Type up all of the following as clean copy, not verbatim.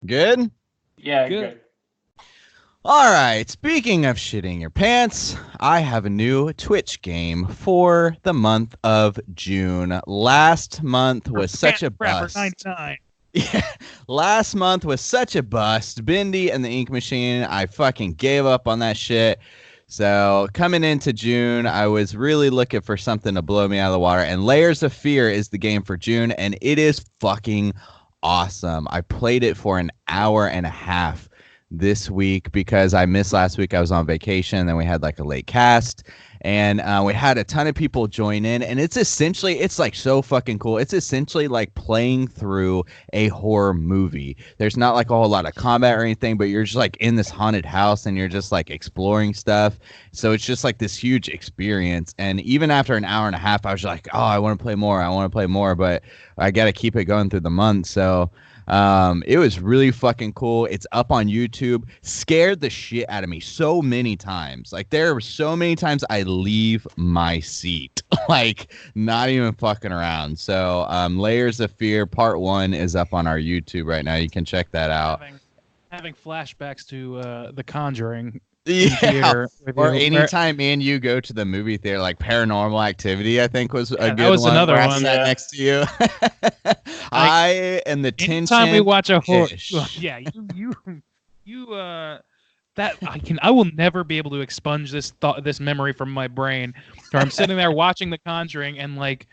Good? Yeah, good. All right, speaking of shitting your pants, I have a new Twitch game for the month of June. Last month was such a bust. 99. Yeah, last month was such a bust. Bindi and the Ink Machine, I fucking gave up on that shit. So coming into June, I was really looking for something to blow me out of the water. And Layers of Fear is the game for June, and it is fucking awesome. I played it for an hour and a half this week because I missed last week. I was on vacation, then we had like a late cast, and we had a ton of people join in, and it's like so fucking cool. It's essentially like playing through a horror movie. There's not like a whole lot of combat or anything, but you're just like in this haunted house and you're just like exploring stuff. So it's just like this huge experience. And even after an hour and a half, I was like, oh, I want to play more, but I got to keep it going through the month. So it was really fucking cool. It's up on YouTube. Scared the shit out of me so many times. Like there were so many times I leave my seat, like not even fucking around. So Layers of Fear Part 1 is up on our YouTube right now. You can check that out. Having flashbacks to The Conjuring. Yeah, or anytime me and you go to the movie theater, like Paranormal Activity, I think was a good one. Another one. Sat next to you. I and the tension. Anytime we watch a horror, yeah, I will never be able to expunge this memory from my brain. Where I'm sitting there watching The Conjuring and like,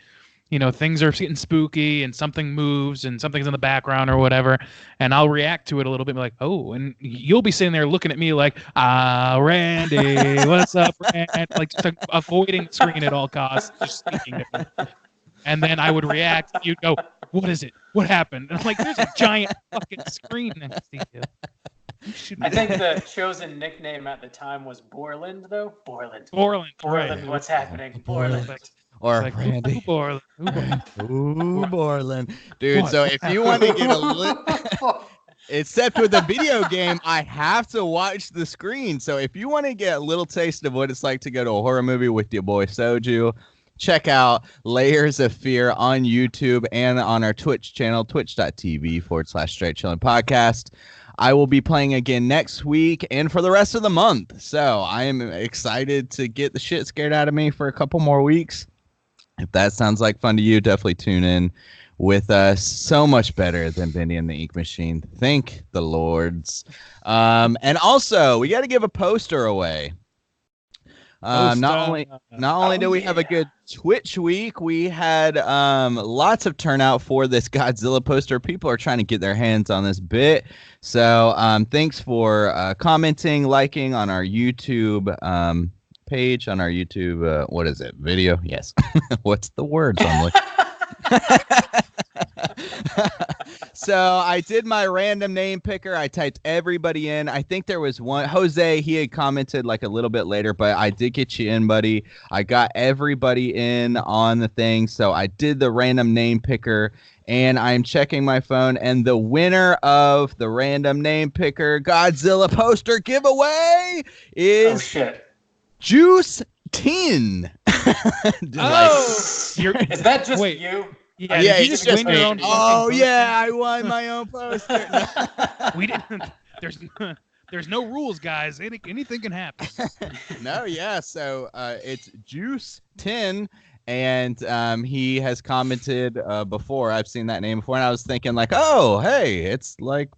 you know, things are getting spooky and something moves and something's in the background or whatever, and I'll react to it a little bit like, oh, and you'll be sitting there looking at me like, Randy, what's up, Randy? Like just avoiding the screen at all costs, just speaking to me. And then I would react, and you'd go, what is it? What happened? And I'm like, there's a giant fucking screen next to you. I think the chosen nickname at the time was Borland, though. Borland. Right. What's happening? Borland. Or like, Randy. Ooh, Borland. Ooh, Borland. Dude, What? so if you want to get a little... Except with a video game, I have to watch the screen. So if you want to get a little taste of what it's like to go to a horror movie with your boy Soju, check out Layers of Fear on YouTube and on our Twitch channel, twitch.tv/Straight Chillin' Podcast. I will be playing again next week and for the rest of the month. So I am excited to get the shit scared out of me for a couple more weeks. If that sounds like fun to you, definitely tune in with us. So much better than Bendy and the Ink Machine. Thank the Lords. And also, we got to give a poster away. Not only do we have a good Twitch week, we had lots of turnout for this Godzilla poster. People are trying to get their hands on this bit. So thanks for commenting, liking on our YouTube page, on our YouTube, what is it, video? Yes. What's the words I'm looking So I did my random name picker. I typed everybody in. I think there was one. Jose, he had commented like a little bit later, but I did get you in, buddy. I got everybody in on the thing. So I did the random name picker, and I'm checking my phone. And the winner of the random name picker Godzilla poster giveaway is Juice 10. Is that just you? Yeah, you just win your own. Oh yeah, I won my own poster. We didn't. There's no rules, guys. Anything can happen. No, yeah. So it's Juice 10, and he has commented before. I've seen that name before, and I was thinking like, oh, hey, it's like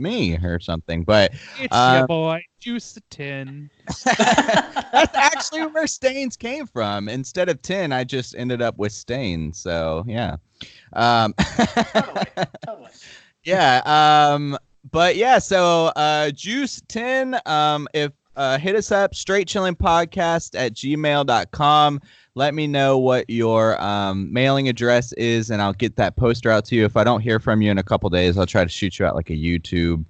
me or something, but it's your boy Juice 10. That's actually where Stains came from. Instead of 10, I just ended up with Stain. So yeah, Totally. Yeah. But yeah, so Juice 10, if hit us up, straightchillingpodcast@gmail.com. Let me know what your mailing address is, and I'll get that poster out to you. If I don't hear from you in a couple days, I'll try to shoot you out like a YouTube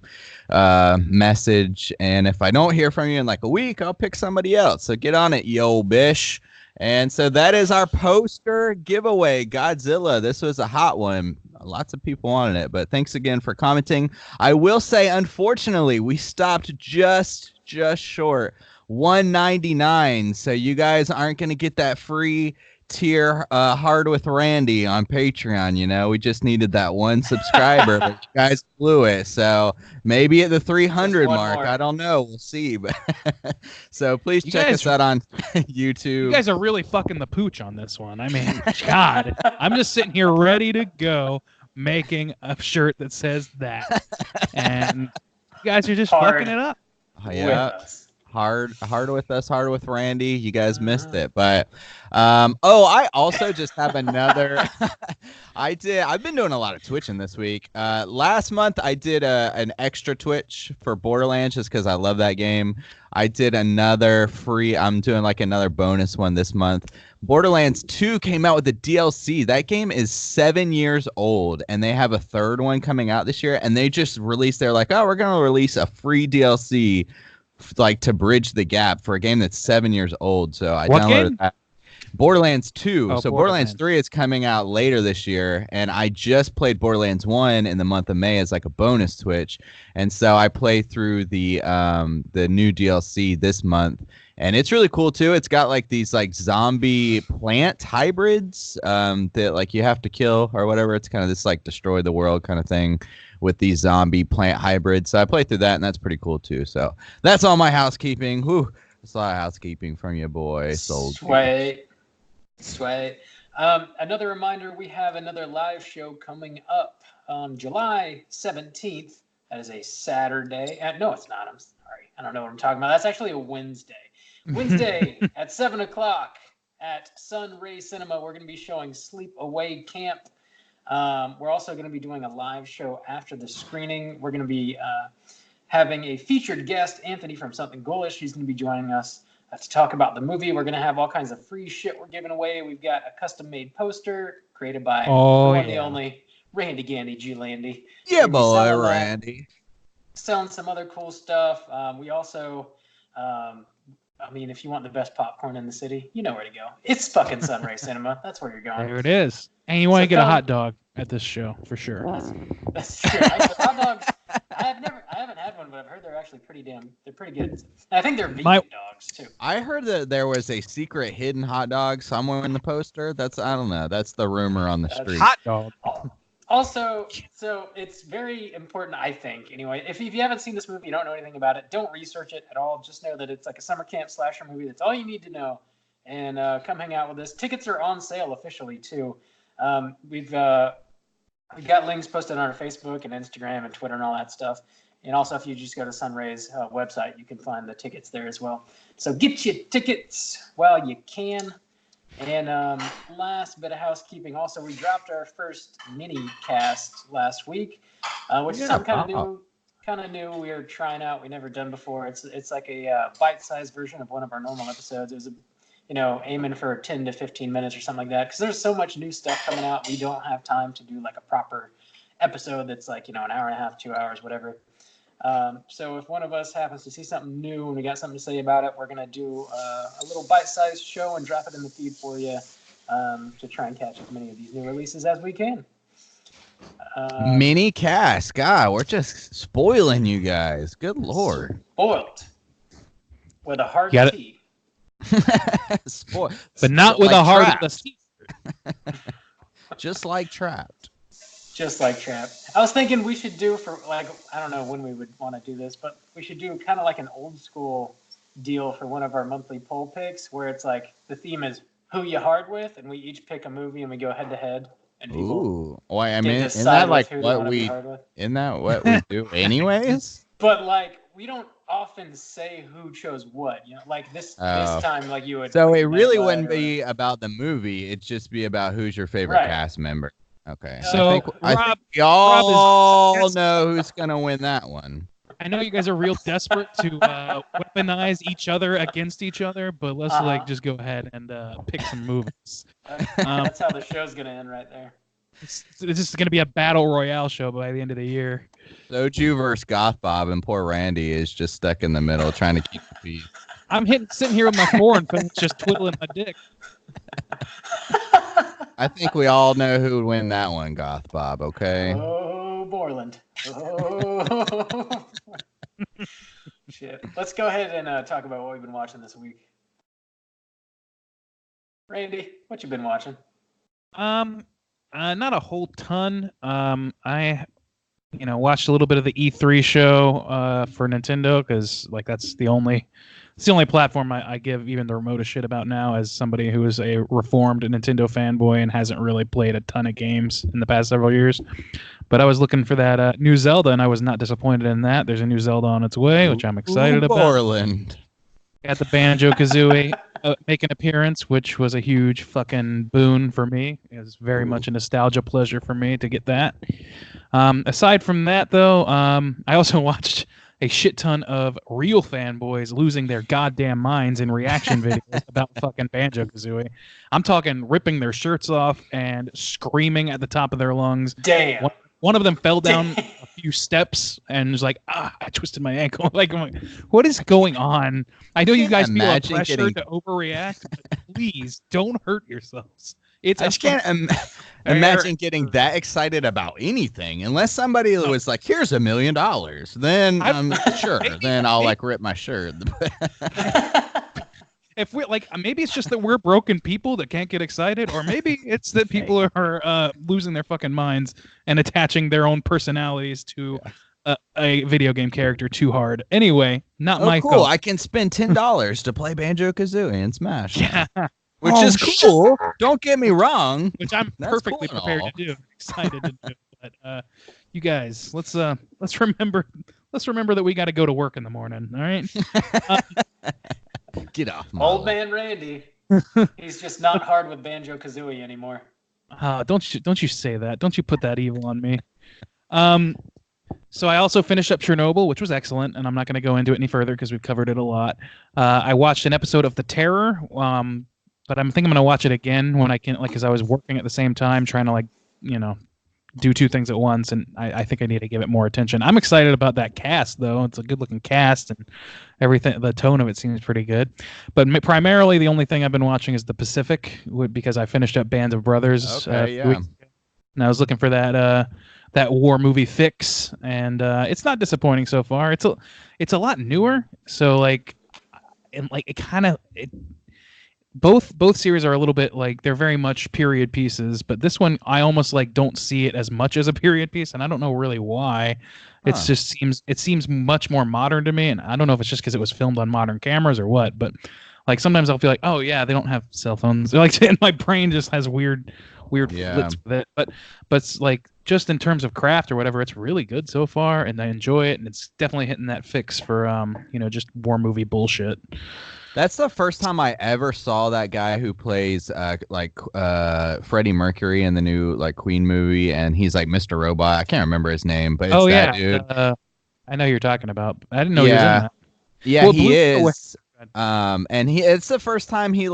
message. And if I don't hear from you in like a week, I'll pick somebody else. So get on it, yo bish. And so that is our poster giveaway, Godzilla. This was a hot one. Lots of people wanted it, but thanks again for commenting. I will say, unfortunately, we stopped just short. $199, so you guys aren't going to get that free tier Hard with Randy on Patreon. You know, we just needed that one subscriber, but you guys blew it. So maybe at the 300 mark, more. I don't know. We'll see. But so please You check guys- us out on You YouTube. guys are really fucking the pooch on this one. I mean, God, I'm just sitting here ready to go making a shirt that says that. And you guys are just Hard. fucking it up. Yeah. With us. Hard with us, hard with Randy. You guys missed it, but I also just have another. I've been doing a lot of twitching this week. Last month I did an extra Twitch for Borderlands just because I love that game. I did another free. I'm doing like another bonus one this month. Borderlands 2 came out with the DLC. That game is 7 years old, and they have a third one coming out this year. And they just released. They're like, oh, we're gonna release a free DLC. Like to bridge the gap for a game that's 7 years old. So I downloaded that. Borderlands 2. Oh, so Borderlands 3 is coming out later this year, and I just played Borderlands 1 in the month of May as like a bonus Twitch. And so I play through the new DLC this month. And it's really cool too. It's got like these like zombie plant hybrids that like you have to kill or whatever. It's kind of this like destroy the world kind of thing with these zombie plant hybrids. So I played through that, and that's pretty cool too. So that's all my housekeeping. Whew, that's a lot of housekeeping from you, boy. Sold. Sweet. Another reminder: we have another live show coming up on July 17th. That is a Saturday. No, it's not. I'm sorry. I don't know what I'm talking about. That's actually a Wednesday. Wednesday at 7 o'clock at Sun Ray Cinema. We're going to be showing Sleep Away Camp. We're also going to be doing a live show after the screening. We're going to be having a featured guest, Anthony from Something Ghoulish. He's going to be joining us to talk about the movie. We're going to have all kinds of free shit we're giving away. We've got a custom-made poster created by the one, the only Randy Gandy G. Landy. Yeah, boy, Randy. Selling some other cool stuff. We also... I mean, if you want the best popcorn in the city, you know where to go. It's fucking Sunray Cinema. That's where you're going. There it is. And you want to get a hot dog at this show for sure. That's true. Hot dogs. I haven't had one, but I've heard they're actually they're pretty good. And I think they're vegan dogs too. I heard that there was a secret hidden hot dog somewhere in the poster. I don't know. That's the rumor on the street. Hot dog. Also, so it's very important, I think, anyway. If you haven't seen this movie, you don't know anything about it, don't research it at all. Just know that it's like a summer camp slasher movie. That's all you need to know. And come hang out with us. Tickets are on sale officially, too. We've got links posted on our Facebook and Instagram and Twitter and all that stuff. And also, if you just go to Sunray's website, you can find the tickets there as well. So get your tickets while you can. And last bit of housekeeping. Also, we dropped our first mini cast last week, which is something kind of new. We are trying out. We never done before. It's like a bite-sized version of one of our normal episodes. It was aiming for 10 to 15 minutes or something like that. Because there's so much new stuff coming out, we don't have time to do like a proper episode that's like an hour and a half, 2 hours, whatever. So if one of us happens to see something new and we got something to say about it, we're going to do a little bite-sized show and drop it in the feed for you to try and catch as many of these new releases as we can. Mini cast. God, we're just spoiling you guys. Good Lord. Spoiled. With a hard T. But not with a hard T. Just like Trapped. Just like Trap. I was thinking we should do for I don't know when we would want to do this, but we should do kind of like an old school deal for one of our monthly poll picks where it's like the theme is who you hard with, and we each pick a movie and we go head to head. And people I mean, isn't that like what we do anyways? But like we don't often say who chose what, like this time, like you would. So it really wouldn't be about the movie; it'd just be about who's your favorite cast member. Okay. So I think we all know who's gonna win that one. I know you guys are real desperate to weaponize each other against each other, but let's just go ahead and pick some movies. That's how the show's gonna end right there. This is gonna be a battle royale show by the end of the year. Soju versus Goth Bob, and poor Randy is just stuck in the middle trying to keep the peace. I'm sitting here with my foreign fingers just twiddling my dick. I think we all know who would win that one, Goth Bob, okay? Oh, Borland. Oh. Shit. Let's go ahead and talk about what we've been watching this week. Randy, what you been watching? Not a whole ton. I watched a little bit of the E3 show for Nintendo because like it's the only platform I give even the remotest shit about now as somebody who is a reformed Nintendo fanboy and hasn't really played a ton of games in the past several years. But I was looking for that new Zelda, and I was not disappointed in that. There's a new Zelda on its way, which I'm excited about. Borland. Got the Banjo-Kazooie make an appearance, which was a huge fucking boon for me. It was very much a nostalgia pleasure for me to get that. Aside from that, though, I also watched a shit ton of real fanboys losing their goddamn minds in reaction videos about fucking Banjo-Kazooie. I'm talking ripping their shirts off and screaming at the top of their lungs. Damn. One of them fell down a few steps and was like, I twisted my ankle. Like, I'm like, what is going on? I know you guys feel a pressure to overreact, but please don't hurt yourselves. I just can't imagine getting that excited about anything unless somebody was like, "Here's $1 million." Then I'm sure. Then I'll like rip my shirt. If we like, maybe it's just that we're broken people that can't get excited, or maybe it's that people are losing their fucking minds and attaching their own personalities to a video game character too hard. Anyway, not my cool. fault. I can spend $10 to play Banjo-Kazooie and Smash. Yeah. Which is cool. Don't get me wrong. Which I'm perfectly prepared to do. Excited to do. But you guys, let's remember that we got to go to work in the morning. All right. Get off, Old man Randy. He's just not hard with Banjo-Kazooie anymore. Don't you say that? Don't you put that evil on me? So I also finished up Chernobyl, which was excellent, and I'm not going to go into it any further because we've covered it a lot. I watched an episode of The Terror, but I think I'm going to watch it again when I can, like, because I was working at the same time trying to, like, do two things at once, and I think I need to give it more attention. I'm excited about that cast, though. It's a good-looking cast, and everything. The tone of it seems pretty good. But primarily, the only thing I've been watching is The Pacific, because I finished up Band of Brothers. Okay, yeah. Weeks ago. And I was looking for that war movie fix, and it's not disappointing so far. It's a lot newer, so like, and like both series are a little bit like they're very much period pieces, but this one I almost like don't see it as much as a period piece, and I don't know really why. It just seems much more modern to me, and I don't know if it's just because it was filmed on modern cameras or what, but like sometimes I'll feel like, oh yeah, they don't have cell phones. Like, and my brain just has weird flits with it. But it's like just in terms of craft or whatever, it's really good so far, and I enjoy it, and it's definitely hitting that fix for just war movie bullshit. That's the first time I ever saw that guy who plays Freddie Mercury in the new like Queen movie, and he's like Mr. Robot. I can't remember his name, but it's that dude. I know who you're talking about. I didn't know he was in that. Yeah, well, he is. And it's the first time he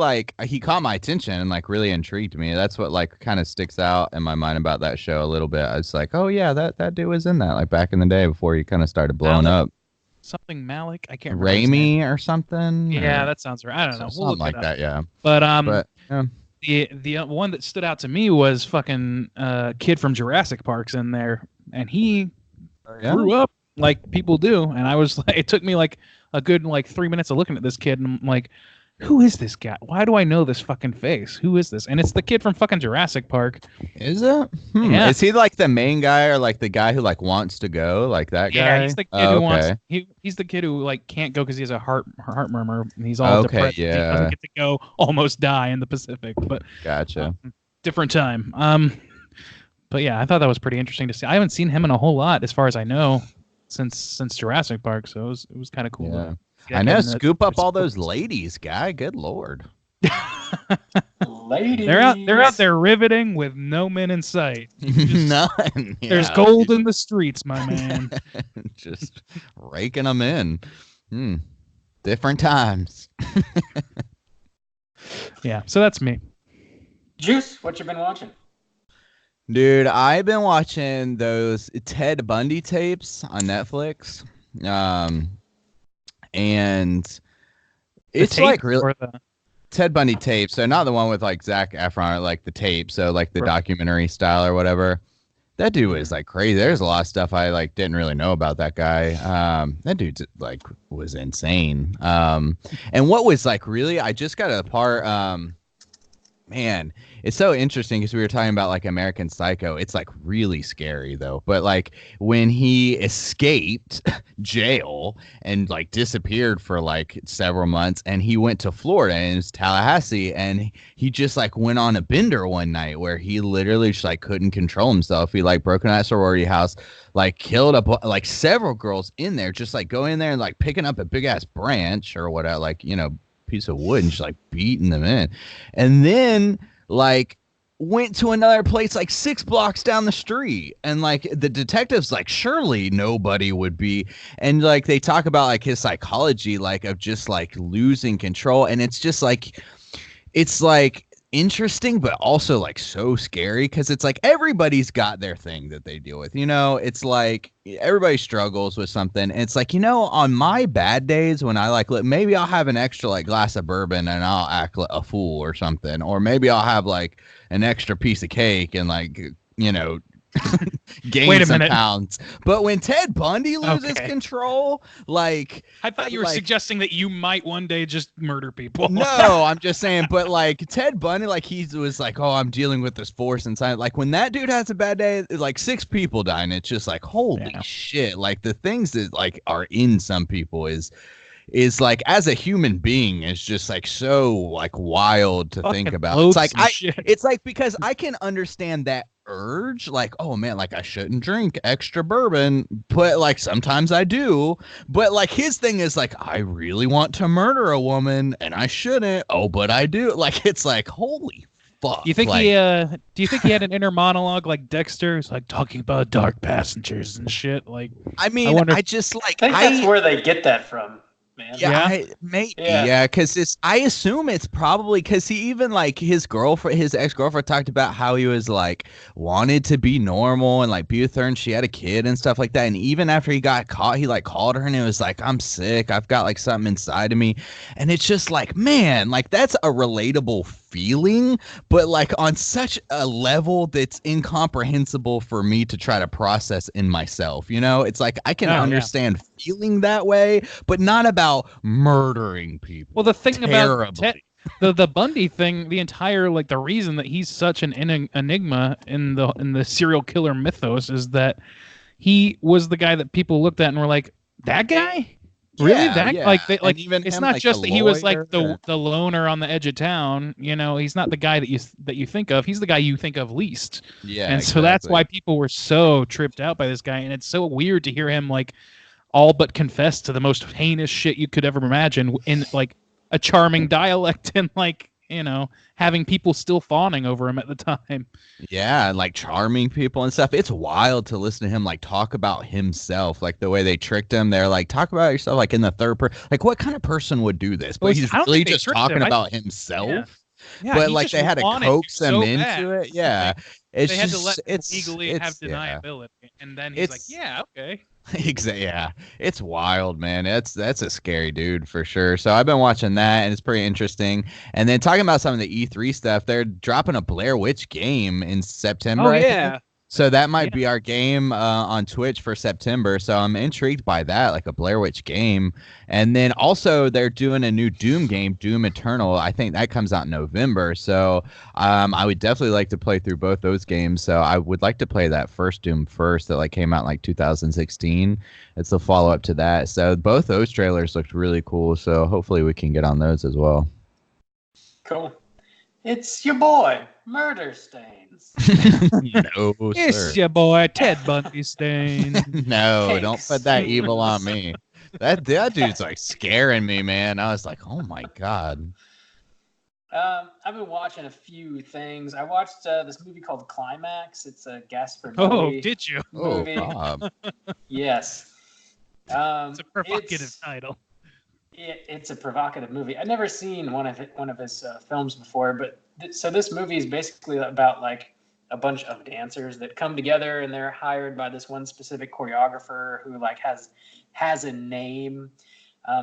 caught my attention and like really intrigued me. That's what like kind of sticks out in my mind about that show a little bit. I was like, oh yeah, that dude was in that like back in the day before he kind of started blowing up. Something Malik, I can't remember. Raimi or something. Yeah, that sounds right. I don't know. Something like that, yeah. But the one that stood out to me was fucking kid from Jurassic Park's in there, and he grew up like people do, and I was like, it took me like a good like 3 minutes of looking at this kid, and I'm like, who is this guy? Why do I know this fucking face? Who is this? And it's the kid from fucking Jurassic Park. Is it? Yeah. Is he like the main guy or like the guy who like wants to go, like that guy? Yeah, he's the kid who wants. He's the kid who like can't go because he has a heart murmur. And he's all depressed. Yeah. He doesn't get to go, almost die in the Pacific. But gotcha. Different time. But yeah, I thought that was pretty interesting to see. I haven't seen him in a whole lot, as far as I know, since Jurassic Park. So it was kind of cool. Yeah. I know. Scoop up all those ladies, guy. Good lord. Ladies. They're out there riveting with no men in sight. None. There's gold in the streets, my man. Just raking them in. Different times. Yeah. So that's me. Juice, what you been watching? Dude, I've been watching those Ted Bundy tapes on Netflix. And it's like really Ted Bundy tape. So not the one with like Zac Efron, like the tape. So like the documentary style or whatever. That dude was like crazy. There's a lot of stuff I like didn't really know about that guy. That dude like was insane. And what was like really, I just got a part. Man, it's so interesting because we were talking about like American Psycho. It's like really scary though. But like when he escaped jail and like disappeared for like several months and he went to Florida and it's Tallahassee and he just like went on a bender one night where he literally just like couldn't control himself. He like broke into that sorority house, like killed like several girls in there, just like going in there and like picking up a big ass branch or whatever, like, piece of wood and just like beating them in. And then like went to another place like 6 blocks down the street and like the detectives like surely nobody would be, and like they talk about like his psychology like of just like losing control, and it's like interesting but also like so scary because it's like everybody's got their thing that they deal with, it's like everybody struggles with something, and it's like, on my bad days when I like maybe I'll have an extra like glass of bourbon and I'll act like a fool or something, or maybe I'll have like an extra piece of cake and like gain Wait a some minute. pounds. But when Ted Bundy loses Okay. control, like I thought you were suggesting that you might one day just murder people. no, I'm just saying, but like Ted Bundy, like he was like, oh, I'm dealing with this force inside. Like when that dude has a bad day, like 6 people die, and it's just like, holy shit. Like the things that like are in some people is like as a human being is just like so like wild to think about. It's like because I can understand that urge, like, oh man, like I shouldn't drink extra bourbon, but like sometimes I do. But like his thing is like, I really want to murder a woman and I shouldn't, oh but I do. Like it's like, holy fuck. Do you think like, do you think he had an inner monologue like Dexter? He's like talking about dark passengers and shit. Like, I mean, I just like I think that's where they get that from, man. Yeah, because I assume it's probably because he even like his ex-girlfriend talked about how he was like wanted to be normal and like be with her, and she had a kid and stuff like that. And even after he got caught, he like called her and it was like, I'm sick, I've got like something inside of me, and it's just like, man, like that's a relatable feeling, but like on such a level that's incomprehensible for me to try to process in myself. It's like I can understand feeling that way, but not about murdering people. Well, the thing about the Bundy thing, the entire like the reason that he's such an enigma in the serial killer mythos is that he was the guy that people looked at and were like, that guy. Really? Like even it's not just that he was like the loner on the edge of town. He's not the guy that you think of. He's the guy you think of least. Yeah. And so that's why people were so tripped out by this guy. And it's so weird to hear him like all but confess to the most heinous shit you could ever imagine in like a charming dialect and like, having people still fawning over him at the time. Yeah, like charming people and stuff. It's wild to listen to him like talk about himself, like the way they tricked him. They're like, talk about yourself like in the third person. Like what kind of person would do this? But he's really just talking about himself. Yeah, but like they had to coax him into bad. it. Yeah. It's they just, had to let him legally have deniability. And then he's like, yeah, okay. Exactly. Yeah, it's wild, man. That's a scary dude for sure. So I've been watching that, and it's pretty interesting. And then talking about some of the E3 stuff, they're dropping a Blair Witch game in September. Oh yeah. So that might be our game on Twitch for September. So I'm intrigued by that, like a Blair Witch game. And then also they're doing a new Doom game, Doom Eternal. I think that comes out in November. So I would definitely like to play through both those games. So I would like to play that first Doom first that like came out in like 2016. It's a follow up to that. So both those trailers looked really cool. So hopefully we can get on those as well. Cool. It's your boy, Murder Stains. No, it's your boy, Ted Bundy Stain. No, don't put that evil on me. That dude's like scaring me, man. I was like, oh my god. I've been watching a few things. I watched this movie called Climax. It's a Gaspar Noé Oh, did you? movie. Bob. Yes. It's a provocative title. It's a provocative movie. I'd never seen one of his films before, but so this movie is basically about like a bunch of dancers that come together and they're hired by this one specific choreographer who like has a name.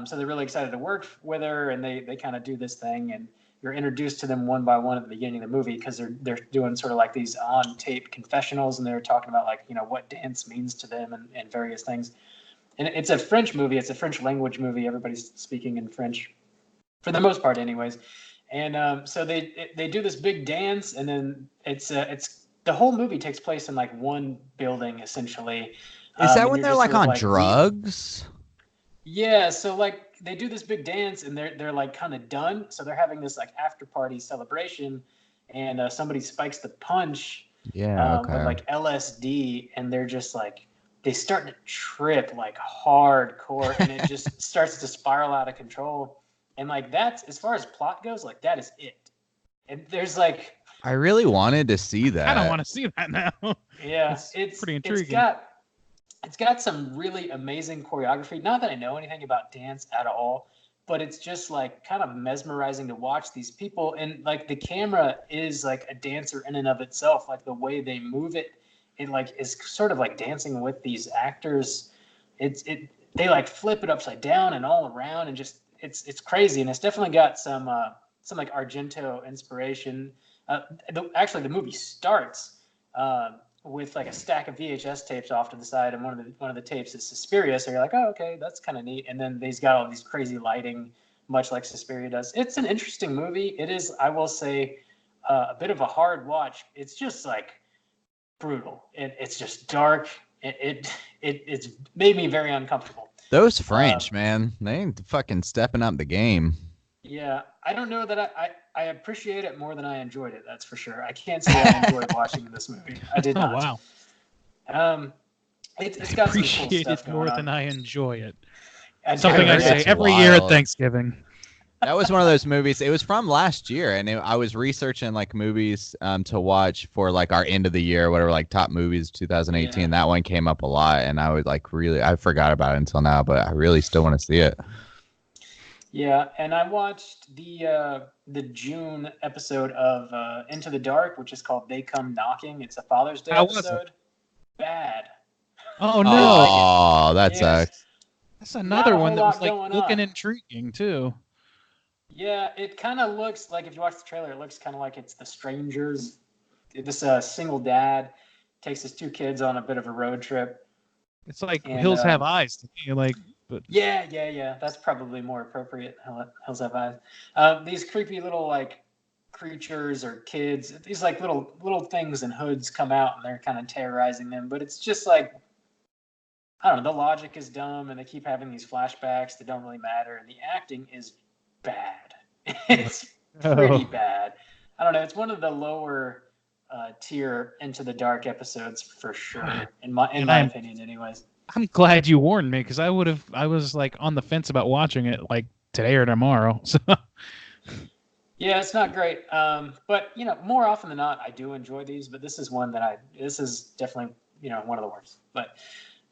So they're really excited to work with her, and they kind of do this thing, and you're introduced to them one by one at the beginning of the movie because they're doing sort of like these on tape confessionals, and they're talking about like what dance means to them and various things. And it's a French movie. It's a French language movie. Everybody's speaking in French for the most part anyways. And so they do this big dance, and then it's the whole movie takes place in like one building essentially. Is that And when you're they're just like sort of on like drugs? yeah, so like they do this big dance, and they're like kind of done. So they're having this like after party celebration, and somebody spikes the punch Yeah, with okay. like LSD, and they're just like they start to trip like hardcore, and it just starts to spiral out of control. And like that's as far as plot goes, like that is it. And there's like I really wanted to see I don't that. want to see that now. yeah, it's pretty intriguing. It's got some really amazing choreography. Not that I know anything about dance at all, but it's just like kind of mesmerizing to watch these people. And like the camera is like a dancer in and of itself. Like the way they move it, it like is sort of like dancing with these actors. They like flip it upside down and all around, and just it's crazy. And it's definitely got some like Argento inspiration. Actually, the movie starts. With like a stack of VHS tapes off to the side, and one of the tapes is Suspiria. So you're like, oh, okay, that's kind of neat. And then he's got all these crazy lighting, much like Suspiria does. It's an interesting movie. It is, I will say, a bit of a hard watch. It's just like brutal. It's just dark. It's made me very uncomfortable. Those French, man, they ain't fucking stepping up the game. Yeah, I don't know that I appreciate it more than I enjoyed it. That's for sure. I can't say I enjoyed watching this movie. I did not. Oh wow. It's got some cool Appreciate stuff it going more on. than I enjoy it. Something Something I heard say that's every year at wild. Thanksgiving. That was one of those movies. It was from last year, and I was researching like movies to watch for like our end of the year, whatever, like top movies 2018. Yeah. That one came up a lot, and I was like, really, I forgot about it until now, but I really still want to see it. Yeah, and I watched the June episode of Into the Dark, which is called "They Come Knocking." It's a Father's Day How was episode. Bad. Oh no. Oh, that Yeah. sucks. That's another Not a one whole that was lot like going looking on. intriguing too. Yeah, it kind of looks like, if you watch the trailer, it looks kind of like it's The Strangers. This single dad takes his two kids on a bit of a road trip. It's like And, Hills Have Eyes to me, like, but Yeah. That's probably more appropriate. Hills Have Eyes. These creepy little like creatures or kids. These like little things in hoods come out, and they're kind of terrorizing them. But it's just like, I don't know. The logic is dumb, and they keep having these flashbacks that don't really matter, and the acting is bad. It's pretty bad. I don't know. It's one of the lower tier Into the Dark episodes for sure, in my opinion, anyways. I'm glad you warned me, because I was like on the fence about watching it like today or tomorrow. So Yeah, it's not great. But you know, more often than not, I do enjoy these. But this is one that this is definitely, you know, one of the worst. But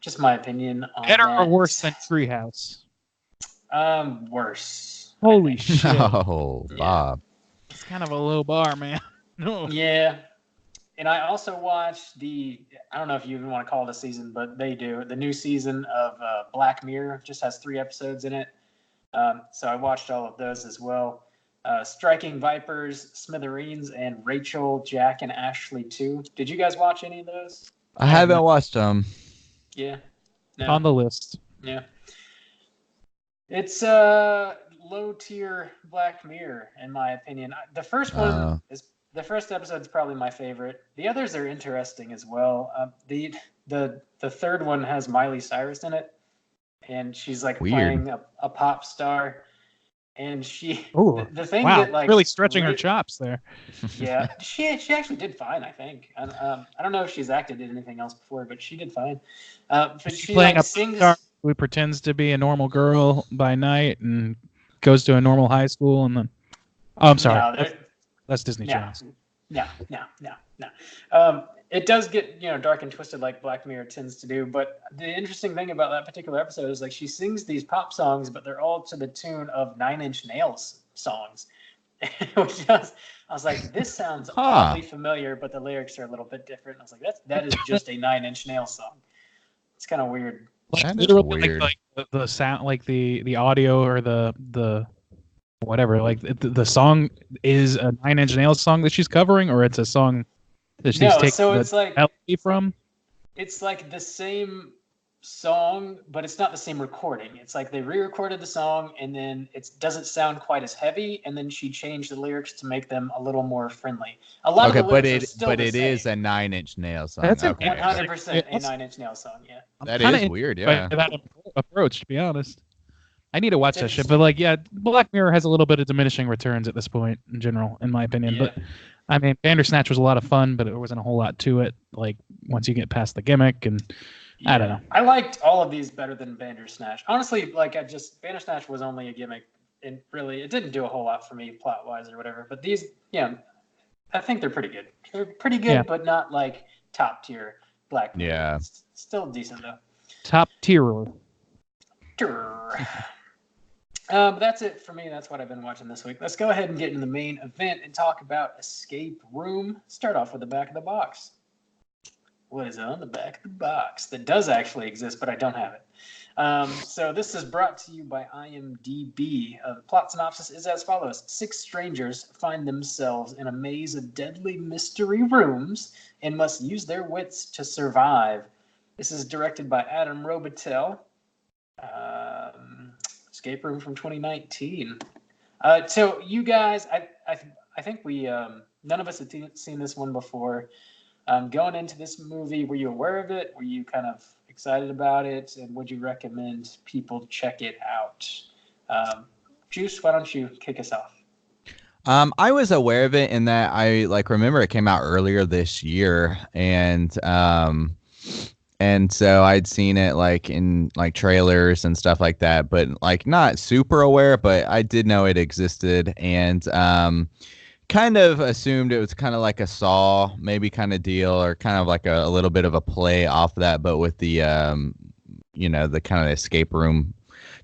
just my opinion on better that. or worse than Treehouse? Worse. Holy shit! Oh, Bob. It's kind of a low bar, man. No. Yeah. And I also watched I don't know if you even want to call it a season, but they do. The new season of Black Mirror just has 3 episodes in it. So I watched all of those as well. Striking Vipers, Smithereens, and Rachel, Jack, and Ashley 2. Did you guys watch any of those? I haven't watched them. Yeah. No. On the list. Yeah. It's low tier Black Mirror, in my opinion. The first one the first episode is probably my favorite. The others are interesting as well. The third one has Miley Cyrus in it, and she's like Weird. playing a pop star. And she, Oh, the thing wow, that like really stretching her chops there. Yeah, she actually did fine, I think. I don't know if she's acted in anything else before, but she did fine. But she playing like a sings. star who pretends to be a normal girl by night and goes to a normal high school, and then I'm sorry, No, that's Disney Channel. No. It does get, dark and twisted like Black Mirror tends to do. But the interesting thing about that particular episode is like she sings these pop songs, but they're all to the tune of 9 Inch Nails songs. Which I was like, this sounds oddly familiar, but the lyrics are a little bit different. I was like, that is just a 9 Inch Nails song. It's kind of weird. Like That is literally, weird. like the sound, like the audio or the whatever, like the song is a 9 Inch Nails song that she's covering, or it's a song that she's taking so it's like melody from. It's like the same song, but it's not the same recording. It's like they re-recorded the song, and then it doesn't sound quite as heavy, and then she changed the lyrics to make them a little more friendly. A lot of Okay, the lyrics are still the it same. is a Nine Inch Nails song. That's Okay, 100% a Nine Inch Nails song. Yeah. that kinda is weird. interested Yeah. by that approach, to be honest. I need to watch It's that shit, but like, yeah, Black Mirror has a little bit of diminishing returns at this point in general, in my opinion. Yeah. But I mean, Bandersnatch was a lot of fun, but there wasn't a whole lot to it. Like once you get past the gimmick, and I don't know. I liked all of these better than Bandersnatch. Honestly, like Bandersnatch was only a gimmick, and really it didn't do a whole lot for me plot wise or whatever. But these, I think they're pretty good. They're pretty good, Yeah. but not like top tier Black Mirror. Yeah. It's still decent though. Top tier. That's it for me. That's what I've been watching this week. Let's go ahead and get into the main event and talk about Escape Room. Start off with the back of the box. What is on the back of the box that does actually exist, but I don't have it. So this is brought to you by IMDb. The plot synopsis is as follows. 6 strangers find themselves in a maze of deadly mystery rooms and must use their wits to survive. This is directed by Adam Robitel. Escape Room from 2019. So you guys, I think we none of us had seen this one before. Going into this movie, were you aware of it? Were you kind of excited about it? And would you recommend people check it out? Juice, why don't you kick us off? I was aware of it in that I remember it came out earlier this year, and so I'd seen it in trailers and stuff like that, but not super aware, but I did know it existed, and kind of assumed it was kind of like a Saw maybe kind of deal, or kind of like a little bit of a play off of that, but with the the kind of escape room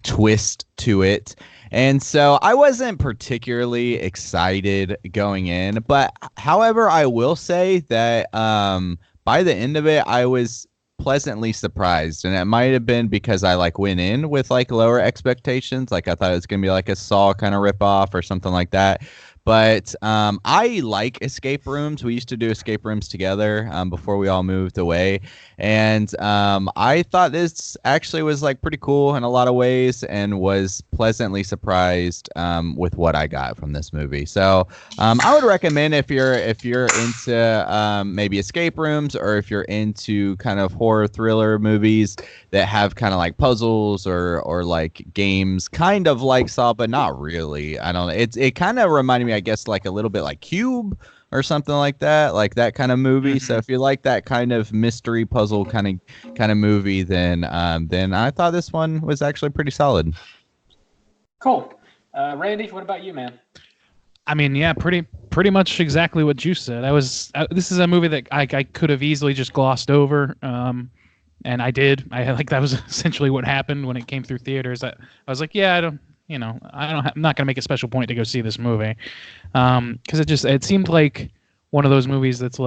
twist to it. And so I wasn't particularly excited going in, but however, I will say that by the end of it, I was pleasantly surprised, and it might have been because I went in with lower expectations. I thought it was gonna be like a Saw kind of ripoff or something like that. But I like escape rooms. We used to do escape rooms together before we all moved away. And I thought this actually was pretty cool in a lot of ways, and was pleasantly surprised with what I got from this movie. So I would recommend if you're into maybe escape rooms, or if you're into kind of horror thriller movies that have kind of puzzles or games, kind of like Saw, but not really. I don't know. It kind of reminded me, I guess, a little bit like Cube or something like that kind of movie. Mm-hmm. So if you like that kind of mystery puzzle kind of movie, then I thought this one was actually pretty solid. Cool. Randy, what about you, man? I mean, yeah, pretty much exactly what Juice said. This is a movie that I could have easily just glossed over, and I did. That was essentially what happened when it came through theaters. I was like, yeah, I'm not gonna make a special point to go see this movie, because it seemed like one of those movies that's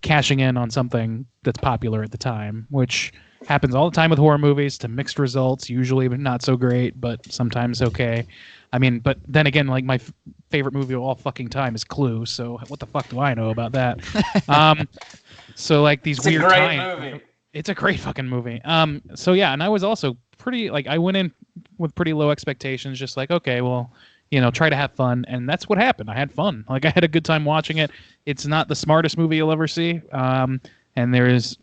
cashing in on something that's popular at the time, which happens all the time with horror movies, to mixed results, usually not so great, but sometimes okay. I mean, but then again, my favorite movie of all fucking time is Clue, so what the fuck do I know about that? So these weird times. It's a great fucking movie. So yeah, and I was also pretty I went in with pretty low expectations, just okay, well, try to have fun, and that's what happened. I had fun. I had a good time watching it. It's not the smartest movie you'll ever see, and there's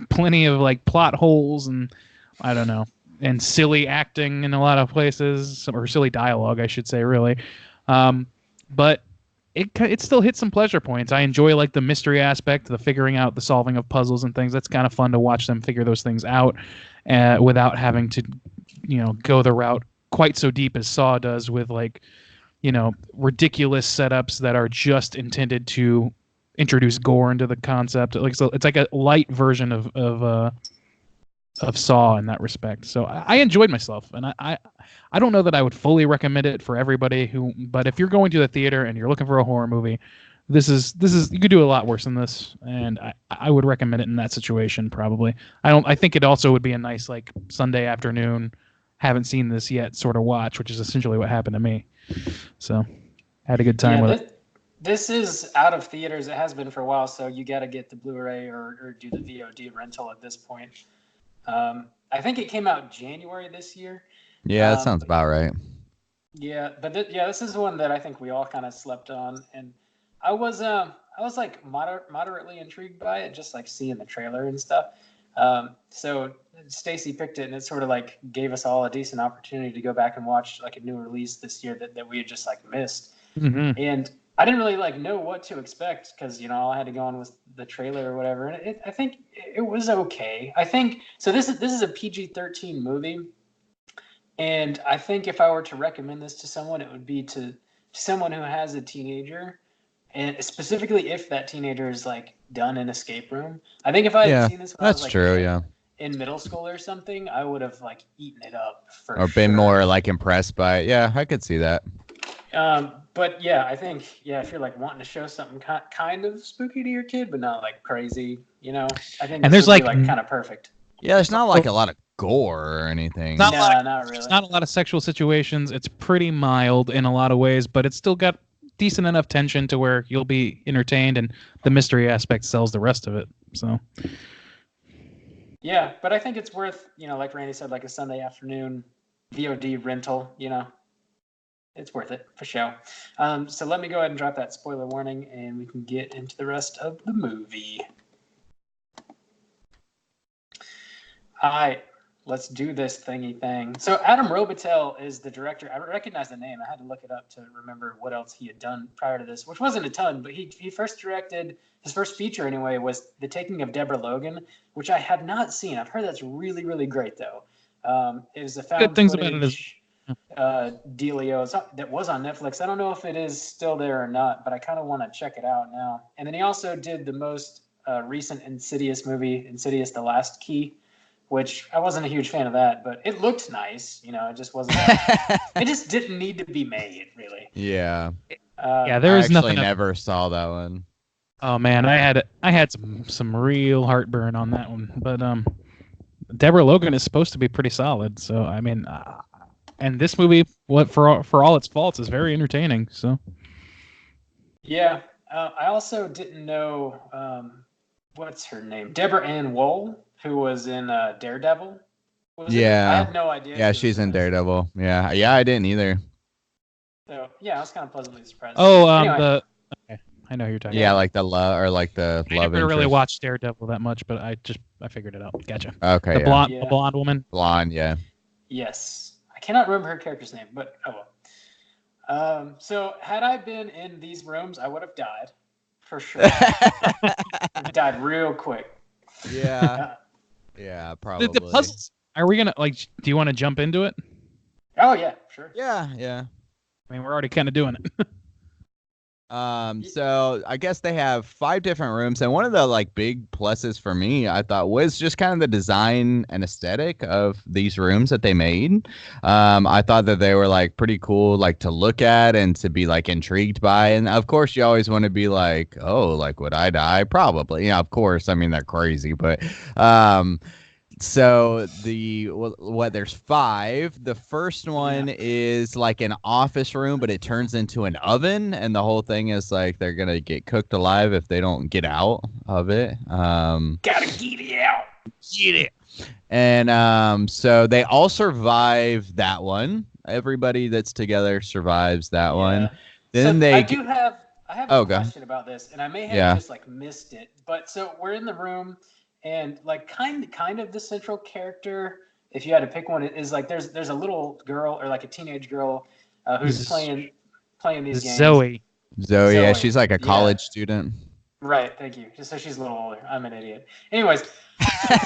plenty of plot holes, and I don't know, and silly acting in a lot of places, or silly dialogue, I should say, really. But it still hits some pleasure points. I enjoy the mystery aspect, the figuring out, the solving of puzzles and things. That's kind of fun to watch them figure those things out, without having to, go the route quite so deep as Saw does with ridiculous setups that are just intended to introduce gore into the concept. So it's a light version of Saw in that respect. So I enjoyed myself, and I don't know that I would fully recommend it for everybody but if you're going to the theater and you're looking for a horror movie, this is you could do a lot worse than this, and I would recommend it in that situation probably. I think it also would be a nice Sunday afternoon, haven't seen this yet sort of watch, which is essentially what happened to me. So had a good time with it. This is out of theaters. It has been for a while, so you got to get the Blu-ray or do the VOD rental at this point. I think it came out January this year. Yeah, that sounds about right. Yeah, but this is one that I think we all kind of slept on, and I was like moderately intrigued by it, just like seeing the trailer and stuff. So Stacy picked it, and it sort of like gave us all a decent opportunity to go back and watch like a new release this year that we had just like missed. Mm-hmm. And I didn't really like know what to expect because all I had to go on was the trailer or whatever, and I think it was okay. I think so. This is a PG-13 movie. And I think if I were to recommend this to someone, it would be to someone who has a teenager, and specifically if that teenager is like done an escape room. I think if I had seen this when I was like in middle school or something, I would have like eaten it up for or been more like impressed by it. Yeah, I could see that. But yeah, I think if you're like wanting to show something kind of spooky to your kid, but not like crazy, I think and this there's would be like kind of perfect. Yeah, there's not like a lot of gore or anything. Not really. It's not a lot of sexual situations. It's pretty mild in a lot of ways, but it's still got decent enough tension to where you'll be entertained, and the mystery aspect sells the rest of it. So. Yeah, but I think it's worth, like Randy said, like a Sunday afternoon VOD rental. It's worth it for sure. So let me go ahead and drop that spoiler warning, and we can get into the rest of the movie. All right, let's do this thingy thing. So Adam Robitel is the director. I recognize the name. I had to look it up to remember what else he had done prior to this, which wasn't a ton, but he first directed, his first feature anyway, was The Taking of Deborah Logan, which I have not seen. I've heard that's really, really great, though. It was a found good things footage about it is... dealio that was on Netflix. I don't know if it is still there or not, but I kind of want to check it out now. And then he also did the most recent Insidious movie, Insidious: The Last Key, which I wasn't a huge fan of that, but it looked nice. It just wasn't. It just didn't need to be made, really. Yeah. There was nothing. I nothing. Never saw that one. Oh man, I had some real heartburn on that one. But Deborah Logan is supposed to be pretty solid. So I mean, and this movie, for all its faults, is very entertaining. So. Yeah, I also didn't know what's her name, Deborah Ann Woll, who was in Daredevil. I had no idea. Yeah, she's in Daredevil. Yeah, I didn't either. So yeah, I was kind of pleasantly surprised. Oh, anyway. Okay, I know who you're talking. Yeah, about. like the love or like the I love never interest. really watched Daredevil that much, but I figured it out. Gotcha. Okay. The blonde woman. Blonde, yeah. Yes, I cannot remember her character's name, but oh well. So had I been in these rooms, I would have died, for sure. Died real quick. Yeah. Yeah, probably. The puzzles. Are we gonna do you want to jump into it? Oh yeah, sure. Yeah. I mean, we're already kind of doing it. So I guess they have 5 different rooms, and one of the like big pluses for me, I thought, was just kind of the design and aesthetic of these rooms that they made. I thought that they were like pretty cool, like to look at and to be like intrigued by. And of course, you always want to be like, oh, like would I die? Probably. Yeah, of course. I mean, they're crazy, but so there's 5. The first one is like an office room, but it turns into an oven, and the whole thing is like they're gonna get cooked alive if they don't get out of it. Gotta get it out. Get it. And so they all survive that one. Everybody that's together survives that one. Then I have a question about this, and I may have just like missed it. But so we're in the room. And like kind of the central character, if you had to pick one, is like there's a little girl or like a teenage girl who's playing these games. Zoe, yeah, she's like a college student. Right, thank you. Just so she's a little older. I'm an idiot. Anyways,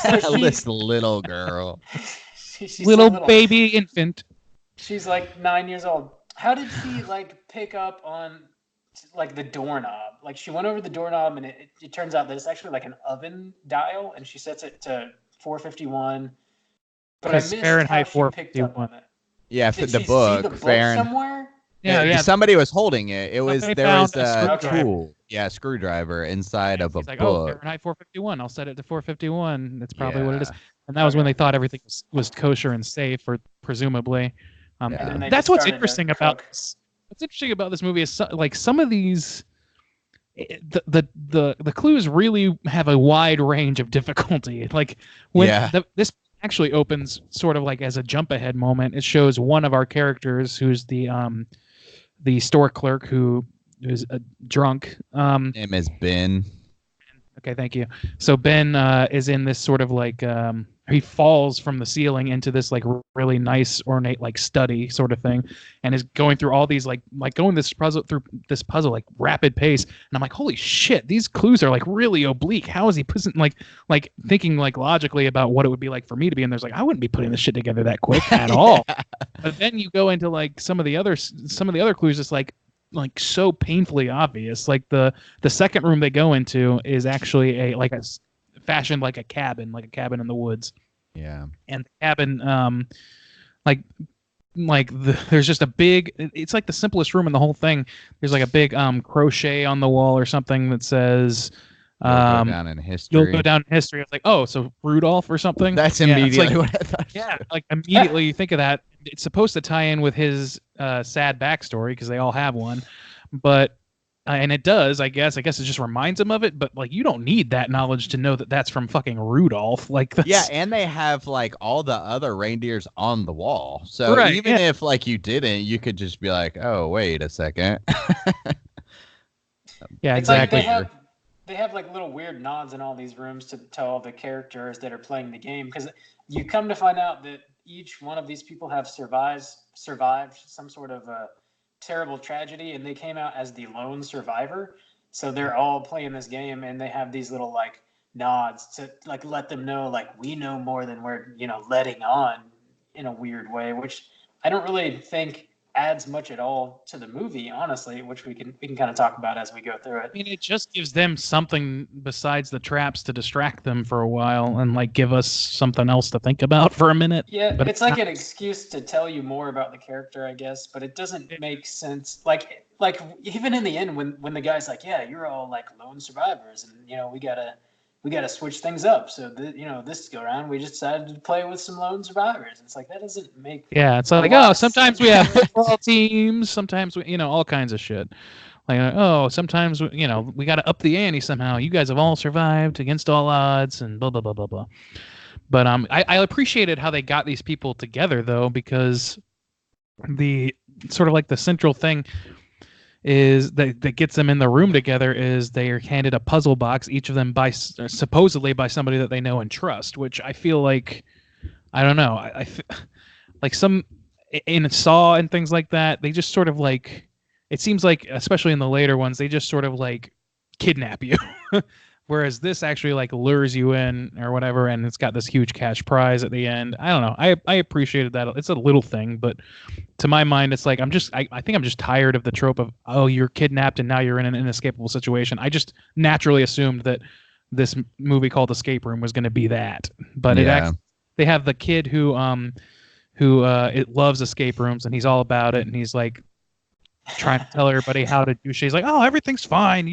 this little girl, she's little baby infant. She's like 9 years old. How did she like pick up on like the doorknob? Like she went over the doorknob, and it turns out that it's actually like an oven dial, and she sets it to 451. But I missed Fahrenheit how she picked up 451. on it. Yeah, Did the she book. see the book Fahrenheit. somewhere? Yeah. Somebody was holding it. There was a screwdriver. tool. Yeah, screwdriver inside of a like, book. oh, Fahrenheit 451. I'll set it to 451. That's probably what it is. And that was when they thought everything was kosher and safe, or presumably. That's what's interesting about this. What's interesting about this movie is like some of these, the clues really have a wide range of difficulty. Like when this actually opens sort of like as a jump ahead moment. It shows one of our characters who's the store clerk who is drunk. Name is Ben. Okay, thank you. So Ben is in this sort of like he falls from the ceiling into this like really nice ornate like study sort of thing, and is going through all these like going this puzzle through this puzzle like rapid pace. And I'm like, holy shit, these clues are like really oblique. How is he putting like thinking like logically about what it would be like for me to be in there's like I wouldn't be putting this shit together that quick at all. But then you go into like some of the other clues, it's like so painfully obvious. Like the second room they go into is actually fashioned like a cabin in the woods. Yeah. And the cabin there's just a big, it's like the simplest room in the whole thing. There's like a big crochet on the wall or something that says You'll go down in history. You'll go down in history. It's like, oh, so Rudolph or something. That's immediately what I thought. Yeah, like immediately you think of that. It's supposed to tie in with his sad backstory because they all have one, but and it does. I guess it just reminds him of it. But like, you don't need that knowledge to know that that's from fucking Rudolph. Like, yeah, and they have like all the other reindeers on the wall. So even if like you didn't, you could just be like, oh, wait a second. Yeah, it's exactly. Like they have like little weird nods in all these rooms to tell all the characters that are playing the game, because you come to find out that each one of these people have survived some sort of a terrible tragedy, and they came out as the lone survivor. So they're all playing this game, and they have these little like nods to like let them know like we know more than we're letting on in a weird way, which I don't really think adds much at all to the movie, honestly, which we can kind of talk about as we go through it. I mean, it just gives them something besides the traps to distract them for a while and like give us something else to think about for a minute. Yeah, but it's like an excuse to tell you more about the character, I guess, but it doesn't make sense. Like even in the end when the guy's like, yeah, you're all like lone survivors, and we gotta switch things up. So this go around, we just decided to play with some lone survivors. It's like that doesn't make. Yeah, it's like sometimes we have football teams, sometimes we all kinds of shit. Like sometimes we got to up the ante somehow. You guys have all survived against all odds and blah blah blah blah blah. But I appreciated how they got these people together though, because the sort of like the central thing is that gets them in the room together is they are handed a puzzle box, each of them supposedly by somebody that they know and trust, which I feel like, I don't know, like some in Saw and things like that, they just sort of like, it seems like, especially in the later ones, they just sort of like kidnap you. Whereas this actually like lures you in or whatever, and it's got this huge cash prize at the end. I don't know. I appreciated that. It's a little thing, but to my mind, it's like I think I'm just tired of the trope of, oh, you're kidnapped and now you're in an inescapable situation. I just naturally assumed that this movie called Escape Room was going to be that, but they have the kid who it loves escape rooms and he's all about it, and he's like trying to tell everybody how to do shit. He's like, oh, everything's fine.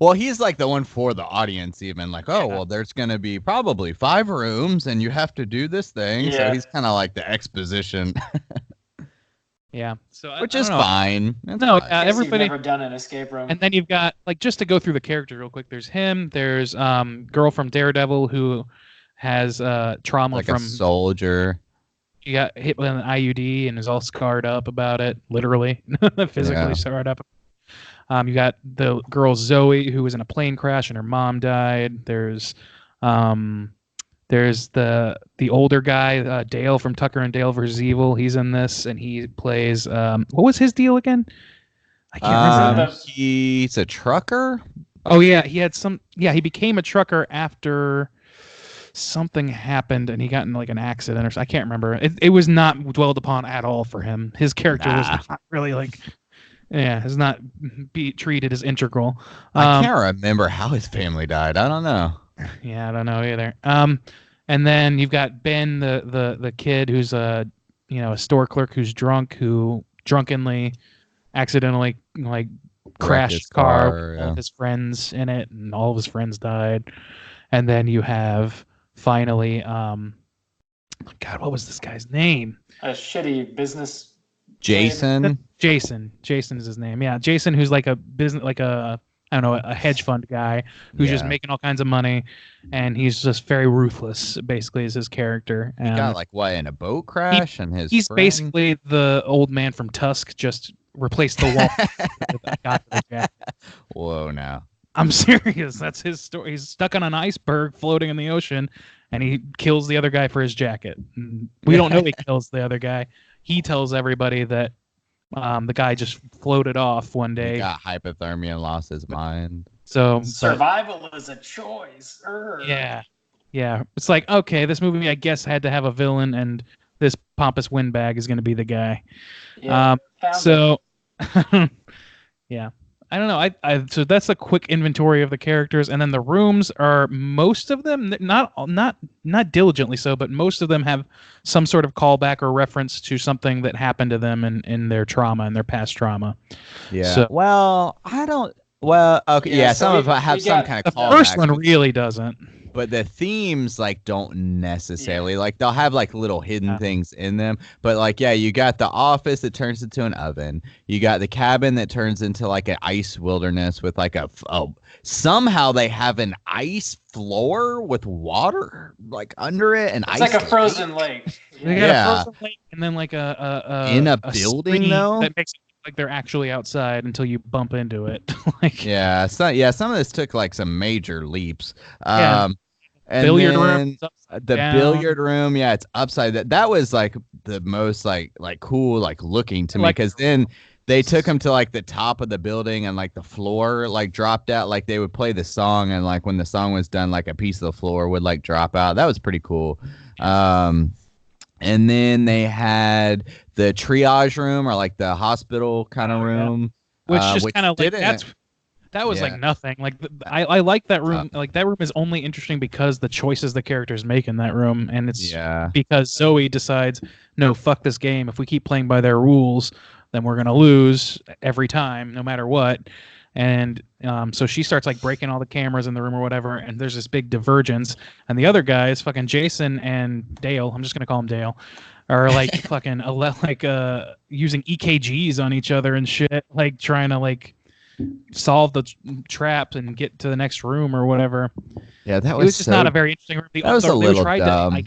Well, he's like the one for the audience, even like, oh, well, there's going to be probably 5 rooms and you have to do this thing. Yeah. So he's kind of like the exposition. Yeah. So which is fine. Everybody never done an escape room. And then you've got like, just to go through the character real quick. There's him. There's girl from Daredevil who has trauma like from a soldier. She got hit with an IUD and is all scarred up about it, literally, physically scarred up. You got the girl Zoe who was in a plane crash and her mom died. There's the older guy Dale from Tucker and Dale vs. Evil. He's in this and he plays what was his deal again? I can't remember. He's a trucker. Oh yeah, he became a trucker after something happened and he got in like an accident or something. I can't remember. It was not dwelled upon at all for him. His character was not really like. Yeah, has not be treated as integral. I can't remember how his family died. I don't know. Yeah, I don't know either. And then you've got Ben, the kid who's a store clerk who's drunk, who drunkenly, accidentally like crashed his car with all his friends in it, and all of his friends died. And then you have finally, God, what was this guy's name? A shitty business. Jason. Jason is his name. Yeah, Jason, who's like a business, like a I don't know, a hedge fund guy who's just making all kinds of money, and he's just very ruthless. Basically, is his character. He got like what in a boat He- crash, and his he's friend? basically the old man from Tusk, just replaced the wall with a guy with a jacket. Whoa, now. I'm serious. That's his story. He's stuck on an iceberg floating in the ocean, and he kills the other guy for his jacket. We don't know he kills the other guy. He tells everybody that the guy just floated off one day. He got hypothermia and lost his mind. So survival is a choice. Yeah. It's like, okay, this movie I guess had to have a villain, and this pompous windbag is going to be the guy. Yeah, yeah. I don't know. So that's a quick inventory of the characters, and then the rooms are, most of them, not diligently so, but most of them have some sort of callback or reference to something that happened to them in their trauma, in their past trauma. Yeah. So, well, I don't. Well, okay, yeah. so some of them have some kind of the callback. first one really doesn't. But the themes like don't necessarily like they'll have like little hidden things in them. But like you got the office that turns into an oven. You got the cabin that turns into like an ice wilderness with like a somehow they have an ice floor with water like under it and it's ice. like a frozen lake. They got a frozen lake and then like a in a building though that makes it look like they're actually outside until you bump into it. Like some of this took like some major leaps. And billiard then room, the billiard room, it's upside. That was like the most like cool like looking to me, because then they took him to like the top of the building and like the floor like dropped out. Like they would play the song, and like when the song was done, like a piece of the floor would like drop out. That was pretty cool. And then they had the triage room, or like the hospital kind of room, which just kind of like that was like nothing. Like I like that room. Like that room is only interesting because the choices the characters make in that room, and it's because Zoe decides, no, fuck this game. If we keep playing by their rules, then we're gonna lose every time, no matter what. And so she starts like breaking all the cameras in the room or whatever, and there's this big divergence. And the other guys, fucking Jason and Dale, I'm just gonna call him Dale, are like fucking using EKGs on each other and shit, like trying to like solve the trap and get to the next room or whatever. Yeah, that was. It was just not a very interesting room. That was a little dumb.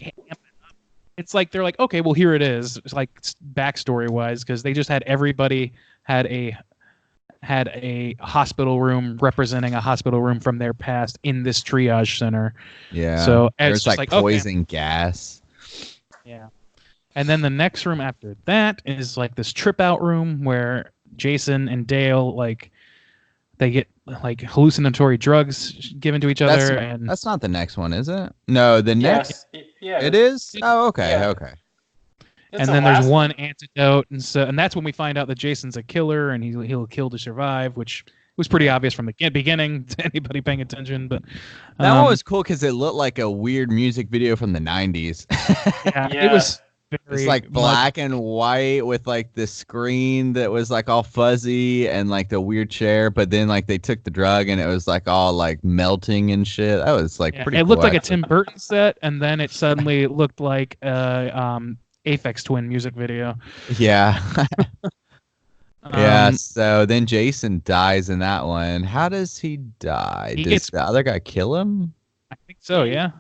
It's like they're like, okay, well here it is. It's like backstory wise, because they just had everybody had a hospital room representing a hospital room from their past in this triage center. Yeah. So there's like poison gas. Yeah. And then the next room after that is like this trip out room where Jason and Dale they get like hallucinatory drugs given to each other. And that's not the next one, is it? No, the next. It is. Oh, okay, yeah. okay. And then there's one antidote, and that's when we find out that Jason's a killer and he'll kill to survive, which was pretty obvious from the beginning to anybody paying attention. But that one was cool because it looked like a weird music video from the 90s. It was. It's like black and white with like the screen that was like all fuzzy and like the weird chair, but then like they took the drug and it was like all like melting and shit. That was like pretty. It looked like a Tim Burton set, and then it suddenly looked like Aphex Twin music video. Yeah. So then Jason dies in that one. How does he die? Does the other guy kill him? I think so. Yeah.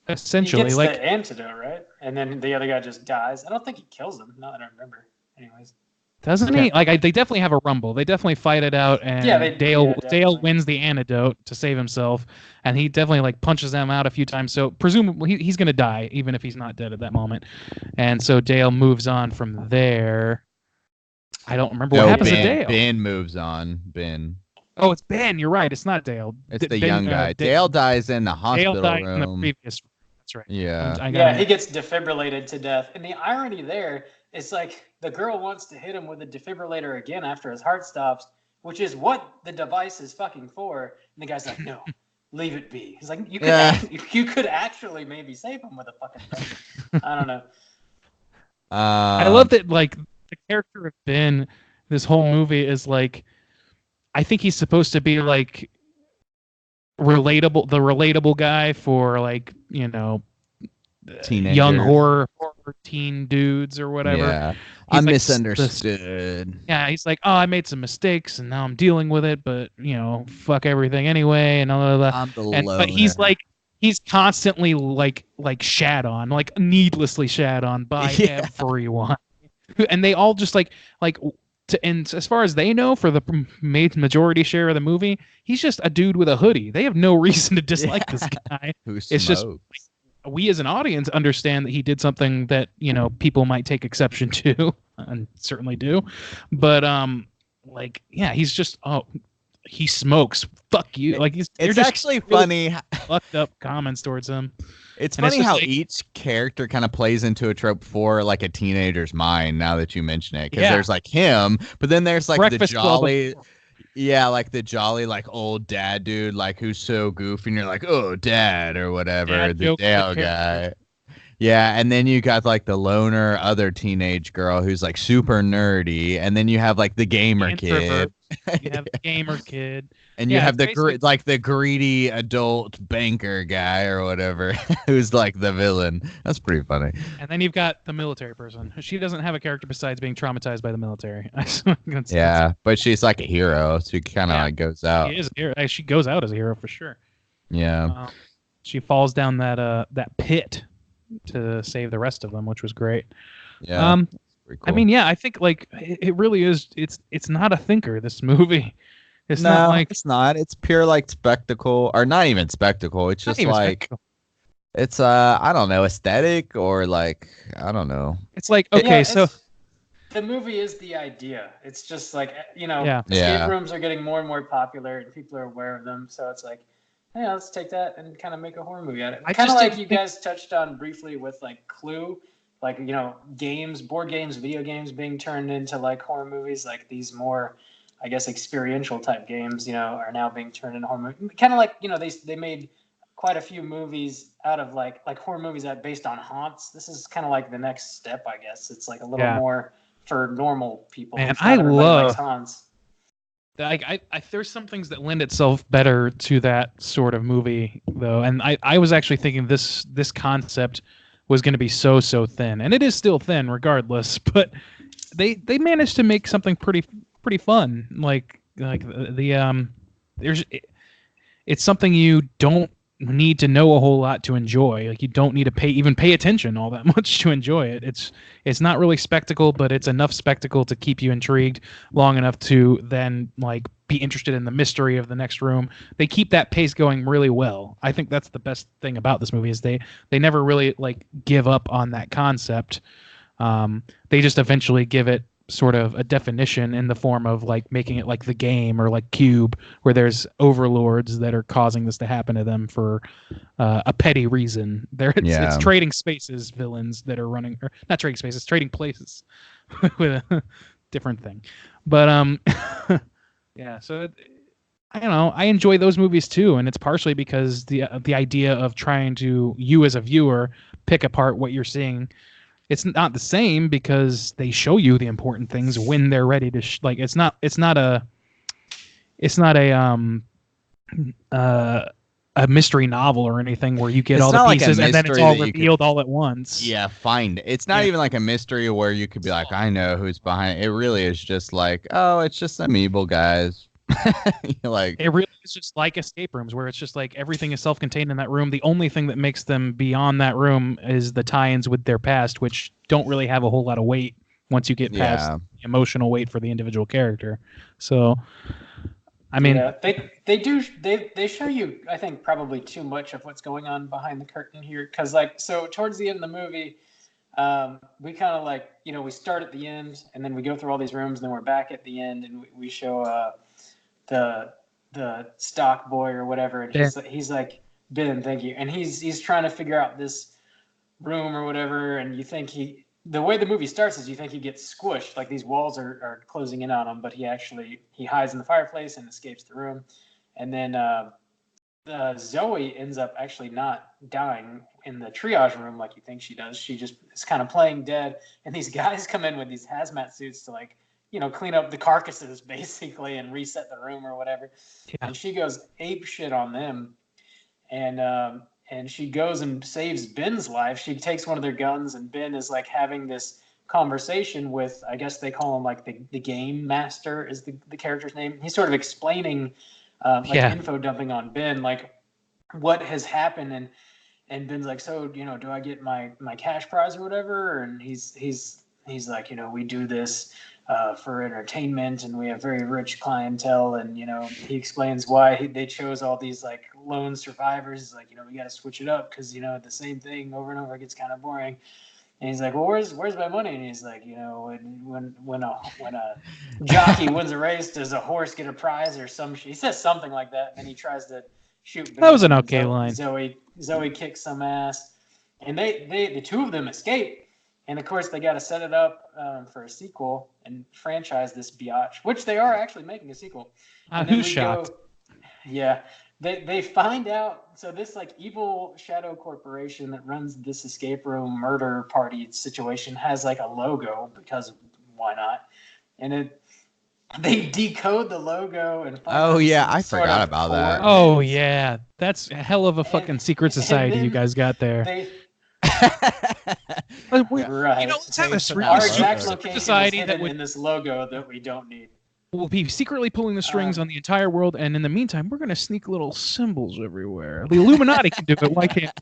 Essentially, he gets like the antidote, right? And then the other guy just dies. I don't think he kills him. Now that I remember. Anyways. Doesn't he? Like they definitely have a rumble. They definitely fight it out, and Dale wins the antidote to save himself, and he definitely like punches them out a few times. So presumably he's gonna die, even if he's not dead at that moment. And so Dale moves on from there. I don't remember what happens to Dale. Ben moves on. Ben. Oh, it's Ben. You're right. It's not Dale. It's the young guy. Dale dies in the hospital room. Dale died in the previous. That's right. Yeah. He gets defibrillated to death. And the irony there is like the girl wants to hit him with a defibrillator again after his heart stops, which is what the device is fucking for. And the guy's like, no, leave it be. He's like, you could actually maybe save him with a fucking thing. I don't know. I love that like the character of Ben, this whole movie is like, I think he's supposed to be like the relatable guy for like, teenagers. Young horror teen dudes or whatever. Yeah. He's I'm like, misunderstood. yeah, he's like, oh, I made some mistakes and now I'm dealing with it, but fuck everything anyway, and blah, blah, blah. I'm the But he's loner. like, he's constantly like shat on, like needlessly shat on by Yeah. everyone, and they all just and as far as they know, for the majority share of the movie, he's just a dude with a hoodie. They have no reason to dislike this guy. Who It's just smokes? we as an audience understand that he did something that people might take exception to, and certainly do, but yeah, he's just he smokes, fuck you, like they're It's just actually really funny. fucked up comments towards him. It's And it's funny just how like- each character kind of plays into a trope for like a teenager's mind. Now that you mention it, because Yeah. there's like him, but then there's like Breakfast the Club. jolly, yeah, like the jolly like old dad dude, like who's so goofy, and you're like, oh, dad or whatever, Dad the joke Dale character. guy. Yeah, and then you got like the loner other teenage girl who's like super nerdy, and then you have like the gamer Introvert. kid. You have the gamer kid. And you Yeah, have it's basically- like the greedy adult banker guy or whatever, who's like the villain. That's pretty funny. And then you've got the military person. She doesn't have a character besides being traumatized by the military. Yeah, but she's like a hero, so she kind of Yeah. like goes out. She is a hero. She goes out as a hero for sure. Yeah, She falls down that pit to save the rest of them, which was great. yeah. Pretty I cool. mean, yeah, I think like it really is. It's not a thinker. This movie. It's no, not like it's not. It's pure like spectacle, or not even spectacle. It's not just even like spectacle. it's I don't know, aesthetic or like I don't know. It's like okay, Yeah, so the movie is the idea. It's just like Yeah. escape Yeah. rooms are getting more and more popular, and people are aware of them. So it's like, yeah, let's take that and kind of make a horror movie out of it. I Kind of just like didn't you think- guys touched on briefly with like Clue, like games, board games, video games being turned into like horror movies. Like these more, I guess, experiential type games, are now being turned into horror movies. Kind of like they made quite a few movies out of like horror movies that based on haunts. This is kind of like the next step, I guess. It's like a little Yeah. more for normal people. Man, It's not I everybody love- likes haunts. like I there's some things that lend itself better to that sort of movie though, and I was actually thinking this concept was going to be so thin, and it is still thin regardless, but they managed to make something pretty fun, like there's it's something you don't need to know a whole lot to enjoy. Like you don't need to pay attention all that much to enjoy it. It's not really spectacle, but it's enough spectacle to keep you intrigued long enough to then like be interested in the mystery of the next room. They keep that pace going really well. I think that's the best thing about this movie is they never really like give up on that concept. They just eventually give it sort of a definition in the form of like making it like the game or like Cube, where there's overlords that are causing this to happen to them for a petty reason. It's trading spaces villains that are running, or not trading spaces, trading places with a different thing. But yeah, so I don't know. I enjoy those movies too, and it's partially because the idea of trying to, you as a viewer, pick apart what you're seeing. It's not the same because they show you the important things when they're ready to like. It's not a mystery novel or anything where you get It's all the not like a pieces and then it's mystery all that you could- revealed all at once. Yeah, find it. It's not Yeah. even like a mystery where you could be like, I know who's behind it. It really is just like, oh, it's just some evil guys. You're like, It really is just like escape rooms where it's just like everything is self-contained in that room. The only thing that makes them beyond that room is the tie-ins with their past, which don't really have a whole lot of weight once you get past yeah, the emotional weight for the individual character. So, I mean, yeah, they show you, I think, probably too much of what's going on behind the curtain here, because so towards the end of the movie, we kind of like we start at the end and then we go through all these rooms and then we're back at the end and we show the stock boy or whatever, and he's like, Ben, thank you, and he's trying to figure out this room or whatever, and you think the way the movie starts is you think he gets squished, like these walls are closing in on him, but he hides in the fireplace and escapes the room, and then Zoe ends up actually not dying in the triage room like you think she does. She just is kind of playing dead, and these guys come in with these hazmat suits to like clean up the carcasses basically and reset the room or whatever. Yeah. And she goes ape shit on them. And and she goes and saves Ben's life. She takes one of their guns, and Ben is like having this conversation with, I guess they call him like the game master is the character's name. He's sort of explaining like info dumping on Ben, like what has happened, and Ben's like, so do I get my cash prize or whatever? And he's like, we do this for entertainment, and we have very rich clientele, and he explains why they chose all these like lone survivors. He's like, we got to switch it up because the same thing over and over gets kind of boring. And he's like, well, where's my money? And he's like, when a jockey wins a race, does a horse get a prize or some shit? He says something like that, and he tries to shoot Ben. That was an okay line. Zoe kicks some ass, and the two of them escape. And of course, they got to set it up for a sequel and franchise this biatch, which they are actually making a sequel. Who's shocked? Yeah. They find out, so this like evil shadow corporation that runs this escape room murder party situation has like a logo because why not? And they decode the logo and find I forgot about that. Oh yeah, that's a hell of a fucking secret society you guys got there. Right. Let's have a our exact location society is hidden in this logo that we don't need. We'll be secretly pulling the strings on the entire world, and in the meantime, we're going to sneak little symbols everywhere. The Illuminati can do it. Why can't?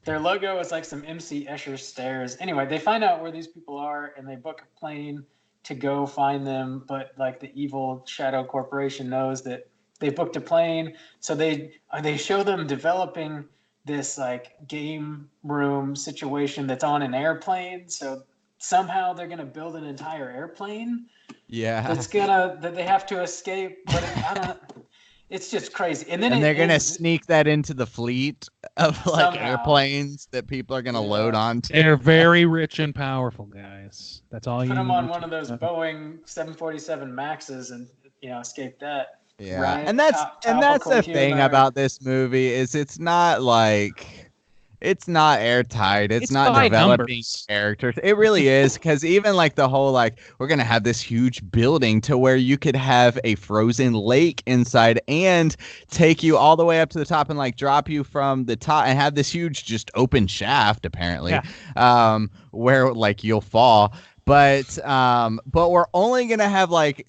Their logo is like some MC Escher stairs. Anyway, they find out where these people are, and they book a plane to go find them. But like the evil Shadow Corporation knows that they booked a plane, so they show them developing this like game room situation that's on an airplane. So somehow they're gonna build an entire airplane. Yeah. That they have to escape, but it's just crazy. And then they're gonna sneak that into the fleet of like somehow airplanes that people are gonna load onto. They're very rich and powerful, guys. That's all you put need. them on one of those Boeing 747 Maxes and escape that. Yeah, right? and that's the thing about this movie is it's not airtight. It's not developing characters. It really is, because even like the whole like we're gonna have this huge building to where you could have a frozen lake inside and take you all the way up to the top and like drop you from the top and have this huge just open shaft apparently, where like you'll fall. But we're only gonna have like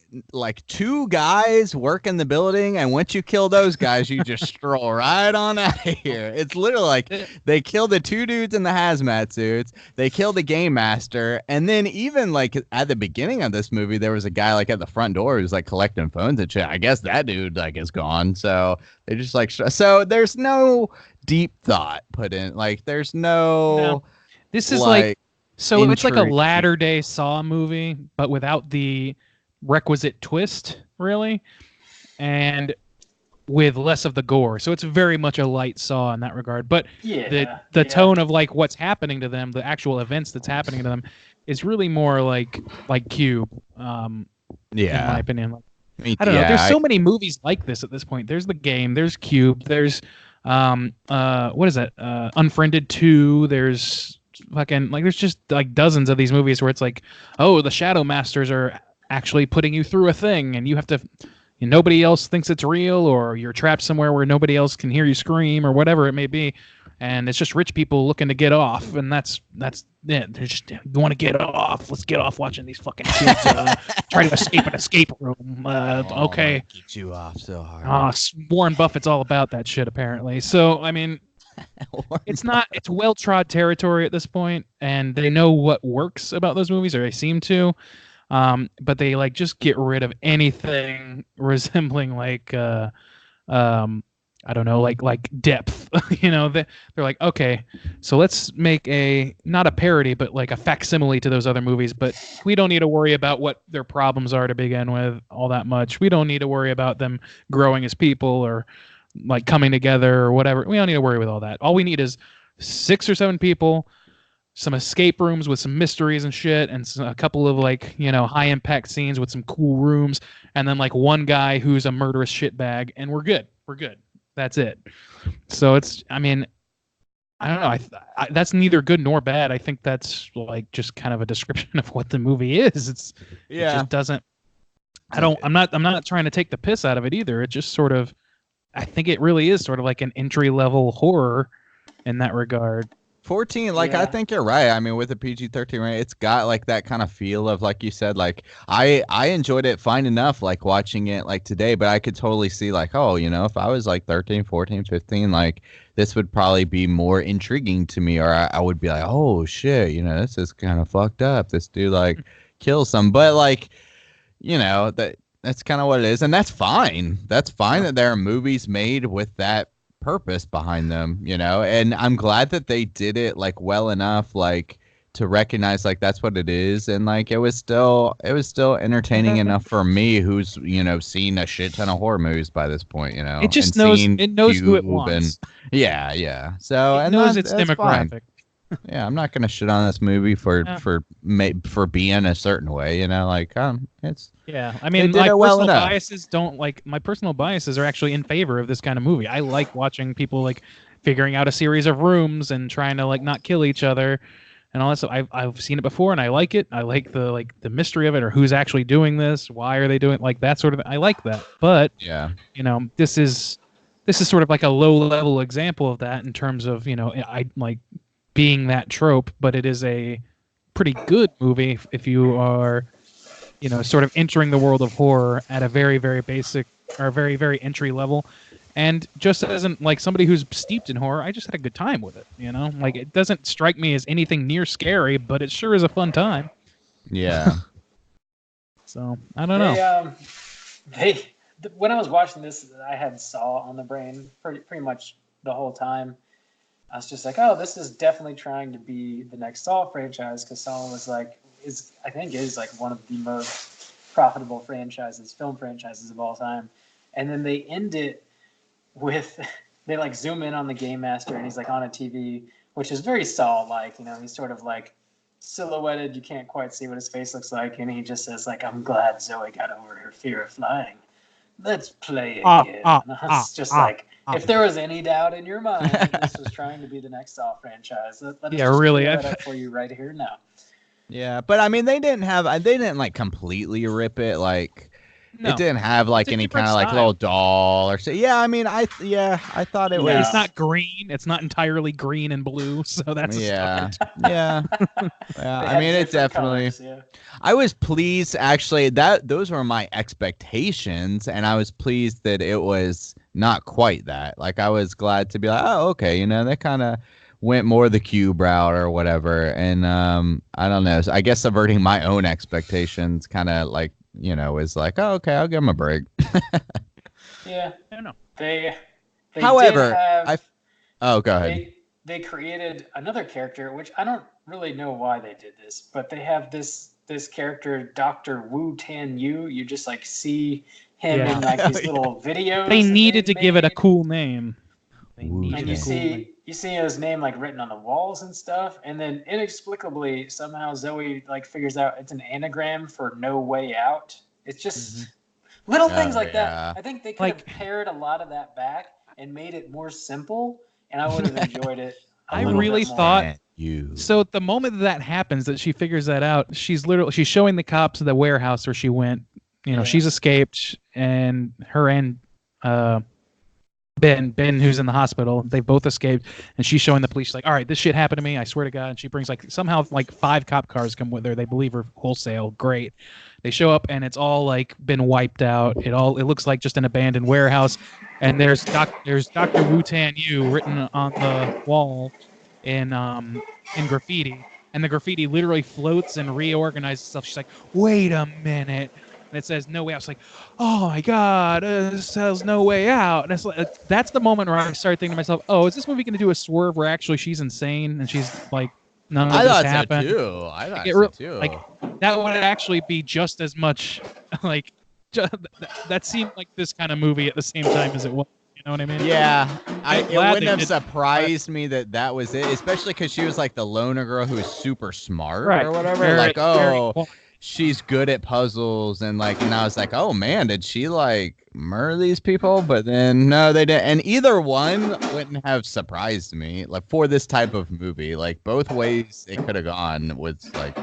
two guys work in the building, and once you kill those guys, you just stroll right on out of here. It's literally like they kill the two dudes in the hazmat suits, they kill the game master, and then even like at the beginning of this movie, there was a guy like at the front door who's like collecting phones and shit. I guess that dude like is gone. So they just like so there's no deep thought put in. Like there's no. This is like. So it's like a latter-day Saw movie, but without the requisite twist, really, and with less of the gore. So it's very much a light Saw in that regard. But the tone of like what's happening to them, the actual events that's happening to them, is really more like Cube. In my opinion. I don't know. There's so many movies like this at this point. There's The Game. There's Cube. There's what is that? Unfriended 2. There's fucking like there's just like dozens of these movies where it's like, oh, the Shadow Masters are actually putting you through a thing, and you have to, nobody else thinks it's real, or you're trapped somewhere where nobody else can hear you scream, or whatever it may be, and it's just rich people looking to get off, and that's it. They're just, you want to get off? Let's get off watching these fucking kids try to escape an escape room. Okay, get you off so hard. Warren Buffett's all about that shit apparently. So I mean. It's well-trod territory at this point, and they know what works about those movies, or they seem to, but they like just get rid of anything resembling like I don't know, like depth. They're like, okay, so let's make not a parody, but like a facsimile to those other movies, but we don't need to worry about what their problems are to begin with all that much. We don't need to worry about them growing as people or like coming together or whatever. We don't need to worry with all that. All we need is 6 or 7 people, some escape rooms with some mysteries and shit, and a couple of like, high impact scenes with some cool rooms, and then like one guy who's a murderous shitbag, and we're good. That's it. So it's, I mean, I don't know. That's neither good nor bad. I think that's like just kind of a description of what the movie is. It just doesn't. I'm not trying to take the piss out of it either. It just sort of I think it really is sort of like an entry level horror in that regard. 14, like I Yeah. think you're right. I mean, with the PG-13 rating, it's got like that kind of feel of, like you said, like I enjoyed it fine enough like watching it like today, but I could totally see like, oh, if I was like 13, 14, 15, like this would probably be more intriguing to me, or I would be like, oh shit, this is kind of fucked up. This dude like kills some, but like, that's kind of what it is, and that's fine. That's fine that there are movies made with that purpose behind them, and I'm glad that they did it like well enough like to recognize like that's what it is, and like it was still entertaining enough for me, who's seen a shit ton of horror movies by this point, It just and knows seen it knows who it Cube and wants. yeah, so It and knows its that's fine. demographic. Yeah, I'm not gonna shit on this movie for Yeah. for being a certain way, like it's Yeah, I They mean, did my it well personal enough. biases don't like my personal biases are actually in favor of this kind of movie. I like watching people like figuring out a series of rooms and trying to like not kill each other and all that stuff. I've seen it before and I like it. I like the mystery of it, or who's actually doing this, why are they doing it, like that sort of. I like that, but yeah. this is sort of like a low level example of that in terms of I like being that trope, but it is a pretty good movie if you are sort of entering the world of horror at a very, very basic or very, very entry level. And just as like somebody who's steeped in horror, I just had a good time with it. Like it doesn't strike me as anything near scary, but it sure is a fun time. Yeah. So I don't know. When I was watching this, I had Saw on the brain pretty much the whole time. I was just like, oh, this is definitely trying to be the next Saw franchise, because Saw was I think is like one of the most profitable film franchises of all time. And then they end it with they like zoom in on the game master and he's like on a TV, which is very Saw like, he's sort of like silhouetted, you can't quite see what his face looks like, and he just says like, I'm glad Zoe got over her fear of flying. Let's play again. And I was just like, if there was any doubt in your mind that this was trying to be the next Saw franchise, let us just really. clear that up for you right here now. Yeah, but I mean, they didn't like completely rip it. Like, No. it didn't have like It's a any kind different of like style. little doll or so. Yeah, I mean, I thought it Yeah. was. It's not green. It's not entirely green and blue. So that's a Yeah, start. yeah, yeah. They I had mean, it different definitely. colors, yeah. I was pleased actually that those were my expectations, and I was pleased that it was not quite that. Like, I was glad to be like, oh, okay, they kind of went more the cube route or whatever, and I don't know. So I guess subverting my own expectations kind of like is like, oh, okay, I'll give them a break. Yeah, I don't know. they However, did have, oh, go ahead. they created another character, which I don't really know why they did this, but they have this character, Dr. Wu Tan Yu. You just like see him Yeah. in like these little videos. They that needed to give it a made. cool name. They Ooh, needed And a you cool name. see his name like written on the walls and stuff, and then inexplicably somehow Zoe like figures out it's an anagram for No Way Out. It's just little things like yeah. that. I think they could Like- have pared a lot of that back and made it more simple, and I would have enjoyed it. I a little really bit more. thought- you. So at the moment that happens, that she figures that out, she's showing the cops the warehouse where she went. Yeah. She's escaped, and her and Ben, who's in the hospital, they both escaped, and she's showing the police. She's like, "All right, this shit happened to me. I swear to God." And she brings like somehow like 5 cop cars come with her. They believe her wholesale. Great. They show up, and it's all like been wiped out. It looks like just an abandoned warehouse, and there's Dr. Wu Tan Yu written on the wall in graffiti, and the graffiti literally floats and reorganizes itself. She's like, "Wait a minute." And it says No Way Out. It's like, oh my God, this says No Way Out. And it's like, that's the moment where I started thinking to myself, oh, is this movie going to do a swerve where actually she's insane and she's like, none of I this thought happened? so too. I thought It so re- too. like, that would actually be just as much like, that seemed like this kind of movie at the same time as it was. You know what I mean? Yeah, I'm it glad wouldn't they have did- surprised me that was it, especially because she was like the loner girl who was super smart Right. or whatever. Very- like, very oh, quiet. she's good at puzzles, and I was like, oh man, did she like murder these people? But then no, they didn't. And either one wouldn't have surprised me, like for this type of movie. Like both ways it could have gone was like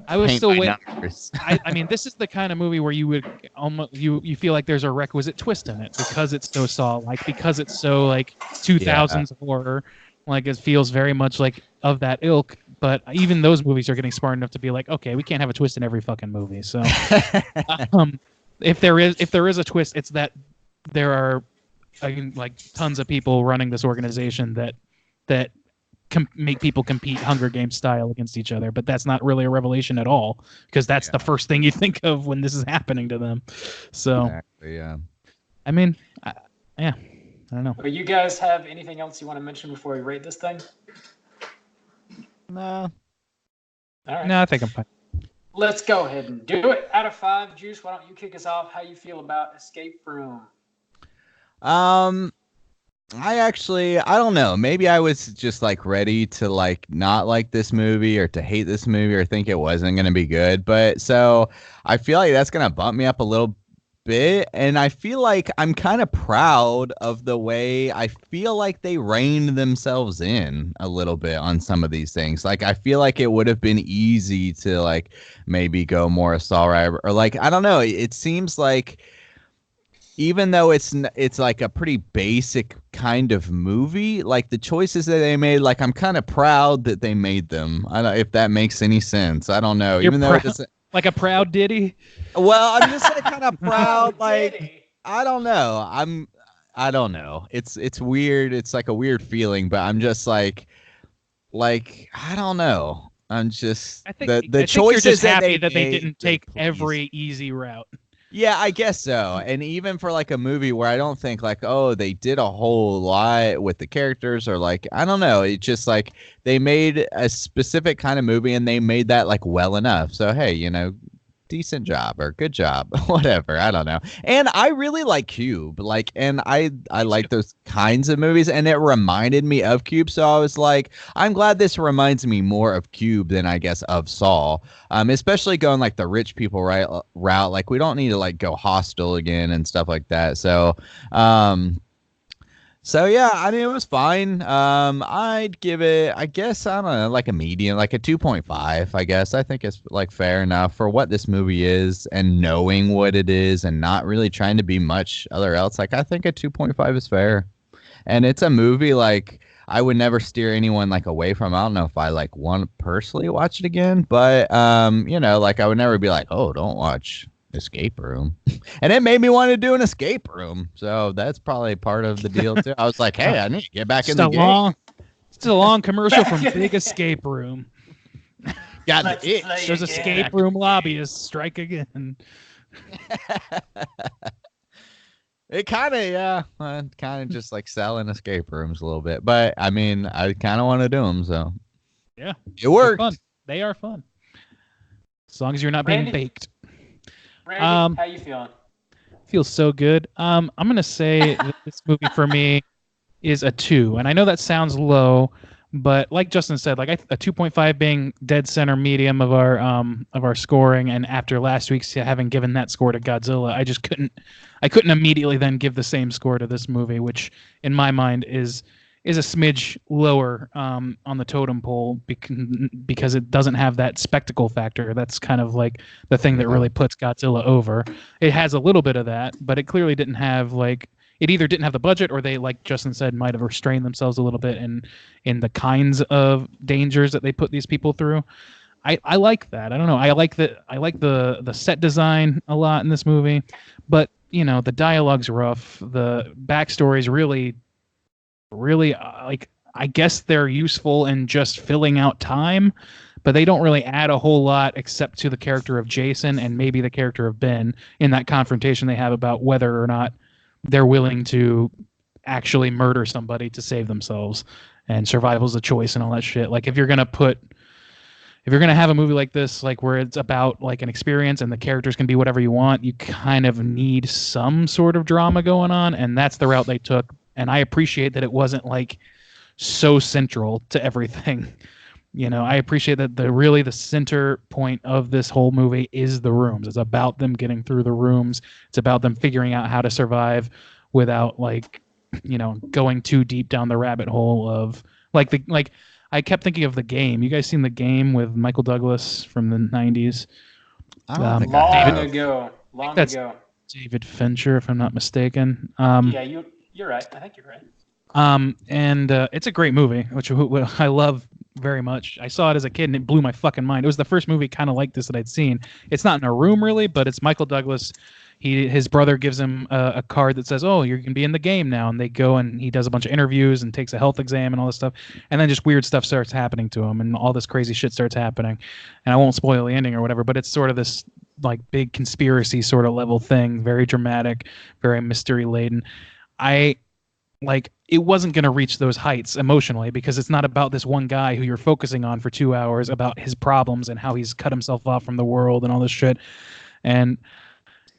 I was paint still by waiting. numbers. I mean, this is the kind of movie where you would almost you feel like there's a requisite twist in it because it's so Saw-like, because it's so like 2000s horror, like it feels very much like of that ilk. But even those movies are getting smart enough to be like, okay, we can't have a twist in every fucking movie. So, um, if there is a twist, it's that there are like tons of people running this organization that make people compete Hunger Games style against each other, but that's not really a revelation at all because that's the first thing you think of when this is happening to them. So, Exactly, yeah. I mean, I don't know. But you guys have anything else you want to mention before we rate this thing? No. All right. No, I think I'm fine. Let's go ahead and do it. Out of 5, Juice, why don't you kick us off? How you feel about Escape Room? I don't know. Maybe I was just like ready to like not like this movie or to hate this movie or think it wasn't going to be good. But so I feel like that's going to bump me up a little bit. And I feel like I'm kind of proud of the way I feel like they reined themselves in a little bit on some of these things. Like, I feel like it would have been easy to like maybe go more assault rifle or like, I don't know. It seems like, even though it's like a pretty basic kind of movie, like the choices that they made, like I'm kind of proud that they made them. I don't if that makes any sense. I don't know. You're Even though it doesn't. Like a proud Diddy. Well, I'm just like kind of proud. Oh, Like Diddy. I don't know. I don't know. It's weird. It's like a weird feeling, but I'm just like I don't know. I'm just I think the I choices think you're just that happy they that they made, didn't take please. every easy route. Yeah, I guess so. And even for like a movie where I don't think like, oh, they did a whole lot with the characters or like, I don't know. It's just like they made a specific kind of movie and they made that like well enough. So, hey, decent job or good job, whatever. I don't know. And I really like Cube. Like, and I like those kinds of movies and it reminded me of Cube. So I was like, I'm glad this reminds me more of Cube than I guess of Saw. Especially going like the rich people route. Like we don't need to like go Hostel again and stuff like that. So, yeah, I mean, it was fine. I'd give it, I guess, I don't know, like a medium, like a 2.5, I guess. I think it's like fair enough for what this movie is and knowing what it is and not really trying to be much other else. Like, I think a 2.5 is fair. And it's a movie like I would never steer anyone like away from. I don't know if I like want to personally watch it again, but like I would never be like, "Oh, don't watch Escape Room." And it made me want to do an escape room. So that's probably part of the deal too. I was like, "Hey, I need to get back in the game." It's a long commercial from Big Escape Room. Got Let's the itch. play There's again. escape room lobbyists strike again. It kind of just like selling escape rooms a little bit. But I mean, I kind of want to do them, so Yeah, it worked. fun. They are fun, as long as you're not being Randy? baked. Randy, how you feeling? Feels so good. I'm gonna say that this movie for me is a 2, and I know that sounds low, but like Justin said, like a 2.5 being dead center medium of our scoring, and after last week's having given that score to Godzilla, I couldn't immediately then give the same score to this movie, which in my mind is a smidge lower on the totem pole because it doesn't have that spectacle factor. That's kind of like the thing that really puts Godzilla over. It has a little bit of that, but it clearly didn't have like it either didn't have the budget or they, like Justin said, might have restrained themselves a little bit in the kinds of dangers that they put these people through. I like that. I don't know. I like the set design a lot in this movie, but the dialogue's rough. The backstory's really like I guess they're useful in just filling out time, but they don't really add a whole lot except to the character of Jason and maybe the character of Ben in that confrontation they have about whether or not they're willing to actually murder somebody to save themselves, and survival's a choice and all that shit. Like if you're gonna have a movie like this, like where it's about like an experience and the characters can be whatever you want, you kind of need some sort of drama going on, and that's the route they took. And I appreciate that it wasn't like so central to everything. I appreciate that the center point of this whole movie is the rooms. It's about them getting through the rooms. It's about them figuring out how to survive without like, going too deep down the rabbit hole of like I kept thinking of The Game. You guys seen The Game with Michael Douglas from the 90s? I don't Um, think I Long have. ago. I think Long that's ago. David Fincher, if I'm not mistaken. Yeah, you're right. I think you're right. And it's a great movie, which I love very much. I saw it as a kid and it blew my fucking mind. It was the first movie kind of like this that I'd seen. It's not in a room really, but it's Michael Douglas. His brother gives him a card that says, "Oh, you can be in the game now." And they go and he does a bunch of interviews and takes a health exam and all this stuff. And then just weird stuff starts happening to him and all this crazy shit starts happening. And I won't spoil the ending or whatever, but it's sort of this like big conspiracy sort of level thing, very dramatic, very mystery laden. I like it wasn't going to reach those heights emotionally because it's not about this one guy who you're focusing on for 2 hours about his problems and how he's cut himself off from the world and all this shit. And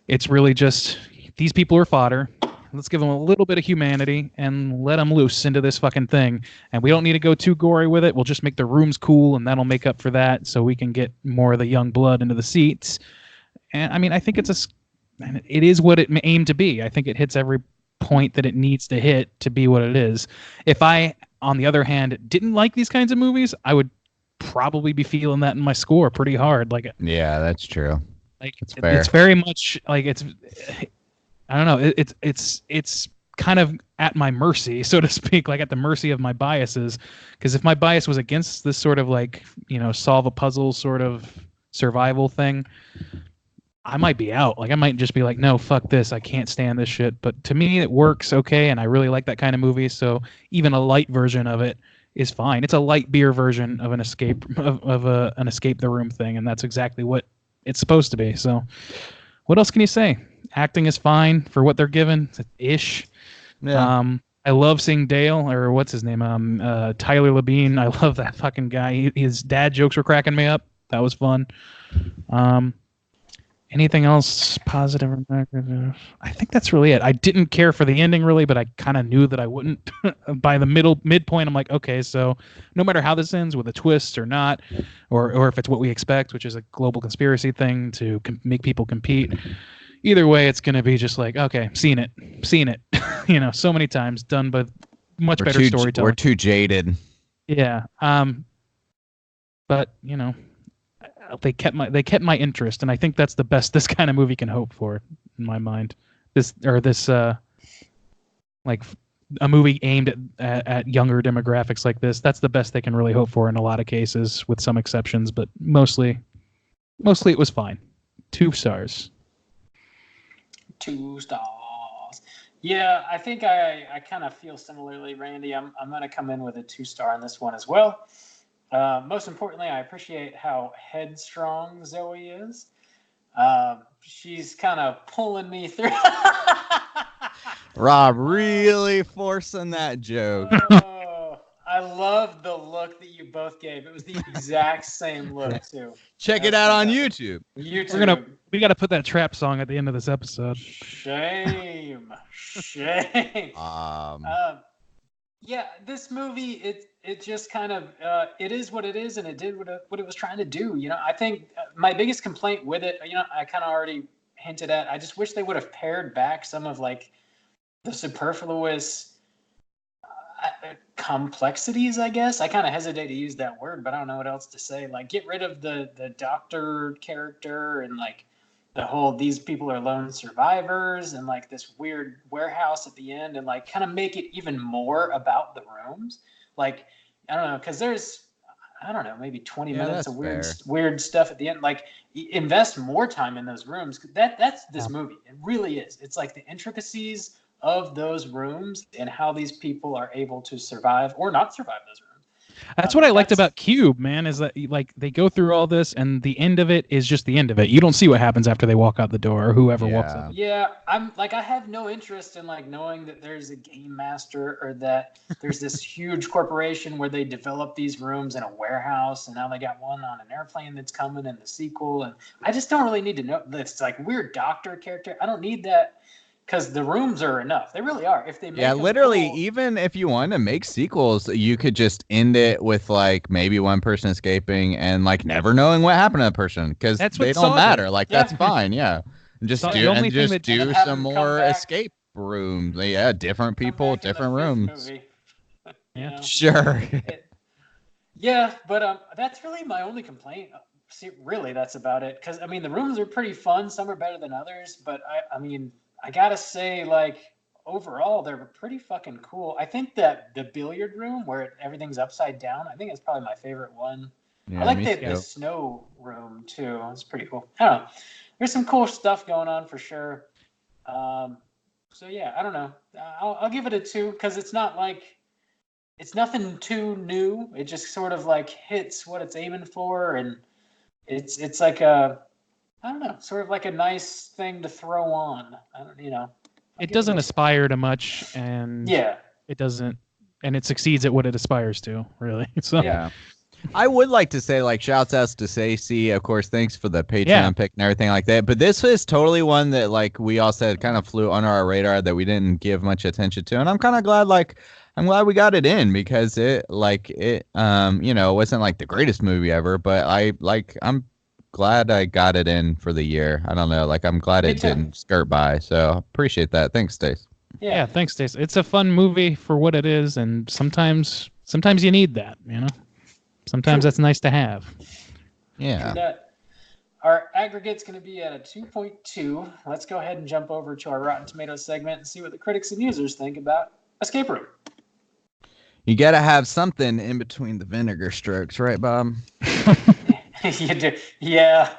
it's really just these people are fodder. Let's give them a little bit of humanity and let them loose into this fucking thing. And we don't need to go too gory with it. We'll just make the rooms cool and that'll make up for that so we can get more of the young blood into the seats. And I mean, I think it is what it aimed to be. I think it hits every point that it needs to hit to be what it is. If I, on the other hand, didn't like these kinds of movies, I would probably be feeling that in my score pretty hard. Like, Yeah, that's true. like That's fair. it's very much like I don't know. It's kind of at my mercy, so to speak, like at the mercy of my biases. Because if my bias was against this sort of like solve a puzzle sort of survival thing, I might be out. Like I might just be like, no, fuck this. I can't stand this shit. But to me, it works okay, and I really like that kind of movie. So even a light version of it is fine. It's a light beer version of an escape an escape the room thing, and that's exactly what it's supposed to be. So what else can you say? Acting is fine for what they're given, ish. Yeah. I love seeing Dale, or what's his name, Tyler Labine. I love that fucking guy. His dad jokes were cracking me up. That was fun. Anything else positive or negative? I think that's really it. I didn't care for the ending really, but I kind of knew that I wouldn't. By the midpoint, I'm like, okay, so no matter how this ends with a twist or not, or if it's what we expect, which is a global conspiracy thing to make people compete, either way, it's going to be just like, okay, seen it, so many times, done by much better storytelling. We're too jaded. Yeah. But they kept my interest, and I think that's the best this kind of movie can hope for, in my mind. This like a movie aimed at younger demographics like this. That's the best they can really hope for in a lot of cases, with some exceptions, but mostly it was fine. 2 stars. 2 stars. Yeah, I think I kind of feel similarly, Randy. I'm gonna come in with a 2-star on this one as well. Most importantly, I appreciate how headstrong Zoe is. She's kind of pulling me through. Rob really forcing that joke. Oh, I love the look that you both gave. It was the exact same look too. Check it out on YouTube. We got to put that trap song at the end of this episode. Shame. Yeah, this movie, it just kind of it is what it is, and it did what it was trying to do. I think my biggest complaint with it, I kind of already hinted at. I just wish they would have pared back some of like the superfluous complexities. I guess I kind of hesitate to use that word, but I don't know what else to say. Like, get rid of the doctor character and like the whole these people are lone survivors and like this weird warehouse at the end, and like kind of make it even more about the rooms. Like, I don't know, because there's, I don't know, maybe 20 minutes of weird stuff at the end. Like, invest more time in those rooms. That's this movie. It really is. It's like the intricacies of those rooms and how these people are able to survive or not survive those rooms. That's what I liked about Cube, man, is that like they go through all this and the end of it is just the end of it. You don't see what happens after they walk out the door or whoever walks out. Yeah, I'm like, I have no interest in like knowing that there's a game master or that there's this huge corporation where they develop these rooms in a warehouse and now they got one on an airplane that's coming in the sequel. And I just don't really need to know this like weird doctor character. I don't need that. Because the rooms are enough. They really are. If they make literally, cool, even if you want to make sequels, you could just end it with like maybe one person escaping and like never knowing what happened to that person because they don't matter. Like that's fine. Yeah, and just do some more escape rooms. Yeah, different people, different rooms. Yeah, sure. Yeah, but that's really my only complaint. See, really, that's about it. Because I mean, the rooms are pretty fun. Some are better than others, but I mean, I gotta say, like overall, they're pretty fucking cool. I think that the billiard room where everything's upside down, I think it's probably my favorite one. I Yeah, like me the too. snow room too. It's pretty cool. I don't know. There's some cool stuff going on for sure. Um, so yeah, I don't know. I'll give it a 2 because it's not like it's nothing too new. It just sort of like hits what it's aiming for, and it's like a I don't know, sort of like a nice thing to throw on. I don't, I'll It give it doesn't a aspire to much, and yeah, it doesn't, and it succeeds at what it aspires to, really. So yeah. Yeah. I would like to say, like, shouts outs to Stacey. Of course, thanks for the yeah, Patreon pick and everything like that. But this was totally one that, like, we all said kind of flew under our radar that we didn't give much attention to. And I'm kind of glad, like, I'm glad we got it in because it wasn't like the greatest movie ever, but I'm glad I got it in for the year. I don't know. Like, I'm glad Me it too. didn't skirt by. So appreciate that. Thanks, Stace. yeah. Thanks, Stace. It's a fun movie for what it is, and sometimes you need that. Sometimes True. that's nice to have. Yeah. That our aggregate's going to be at a 2.2. Let's go ahead and jump over to our Rotten Tomatoes segment and see what the critics and users think about Escape Room. You got to have something in between the vinegar strokes, right, Bob? You do, yeah.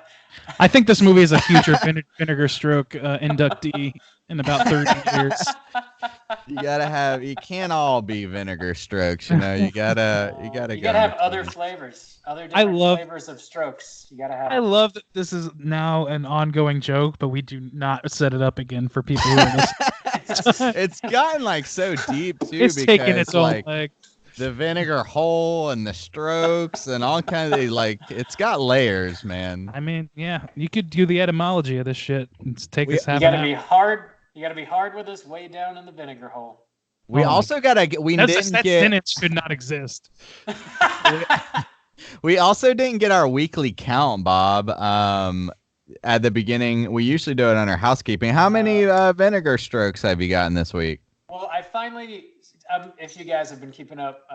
I think this movie is a future Vinegar Stroke inductee in about 30 years. You can't all be vinegar strokes, you gotta You go gotta have in other between. flavors, other different flavors of strokes. You gotta have. I love that this is now an ongoing joke, but we do not set it up again for people who are listening. It's gotten like so deep too It's taking because its own like leg. the vinegar hole and the strokes and all kinds of like it's got layers, man. I mean, yeah, you could do the etymology of this shit. It's take us You half gotta an be hour. hard. You gotta be hard with us, way down in the vinegar hole. We Oh my also gotta get we That didn't get sentence should not exist. we also didn't get our weekly count, Bob. At the beginning, we usually do it under housekeeping. How many vinegar strokes have you gotten this week? Well, I finally, if you guys have been keeping up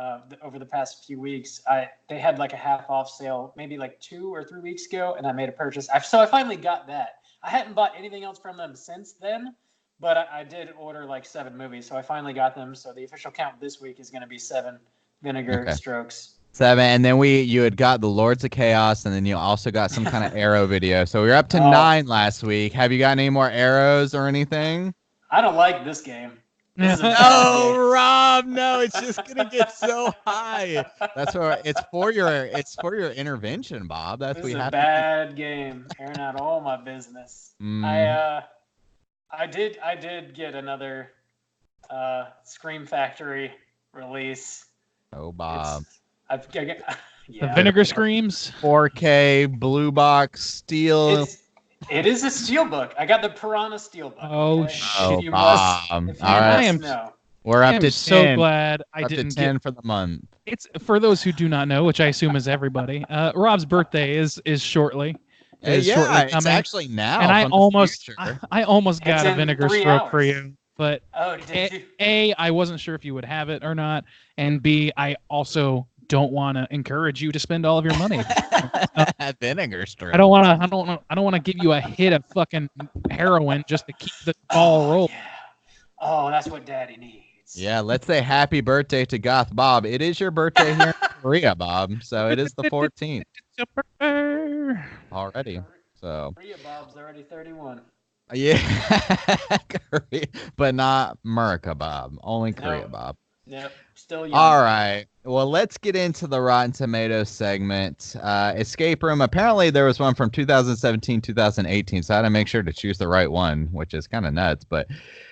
over the past few weeks, they had like a half off sale, maybe like 2 or 3 weeks ago, and I made a purchase. So I finally got that. I hadn't bought anything else from them since then, but I did order like 7 movies, so I finally got them. So the official count this week is going to be 7 vinegar Okay. strokes. 7, and then you had got the Lords of Chaos, and then you also got some kind of arrow video. So we were up to 9 last week. Have you got any more arrows or anything? I don't like this game. This is a bad No, game. Rob, no, it's just gonna get so high. That's what it's for your intervention, Bob. That's This we is a have bad game, airing out all my business. I did get another Scream Factory release. Oh, Bob. Yeah. The Vinegar Screams. 4K blue box steel. It is a steelbook. I got the Piranha steelbook. Oh, okay? shit. If you Bob. must, if you All right. must I am- know. We're I up am to 10. so glad I up didn't to 10 get. for the month. It's for those who do not know, which I assume is everybody. Rob's birthday is shortly. Is Yeah, shortly it's coming. actually now. And I from the almost future. I almost It's got a in vinegar 3 stroke for hours. you, but Oh, did you? I wasn't sure if you would have it or not, and B, I also don't want to encourage you to spend all of your money. Vinegar strip. I don't want to give you a hit of fucking heroin just to keep the ball rolling. Yeah. Oh, that's what Daddy needs. Yeah, let's say happy birthday to Goth Bob. It is your birthday here in Korea, Bob. So it is the 14th already. So Korea Bob's already 31. yeah, Korea, but not America, Bob. Only Korea, No. Bob. Yep, still young. All right. Well, let's get into the Rotten Tomatoes segment. Escape Room. Apparently, there was one from 2017, 2018. So I had to make sure to choose the right one, which is kind of nuts. But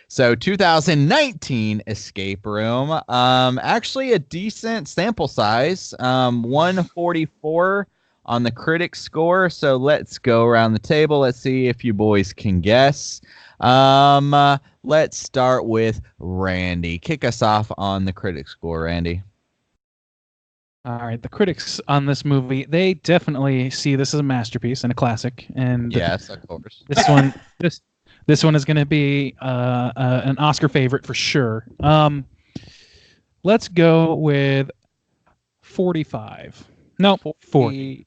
so 2019 Escape Room. Actually, a decent sample size. 144 on the critic score. So let's go around the table. Let's see if you boys can guess. Let's start with Randy. Kick us off on the critic score, Randy. All right, the critics on this movie, they definitely see this as a masterpiece and a classic, and Yes, of course. this one is going to be an Oscar favorite for sure. Let's go with 45. No, 40.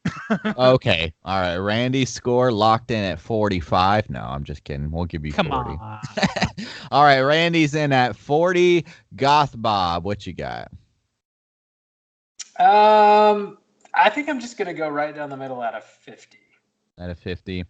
Okay. All right. Randy's score locked in at 45. No, I'm just kidding. We'll give you Come 40. on. All right. Randy's in at 40. Goth Bob, what you got? I think I'm just gonna go right down the middle out of 50. Out of 50.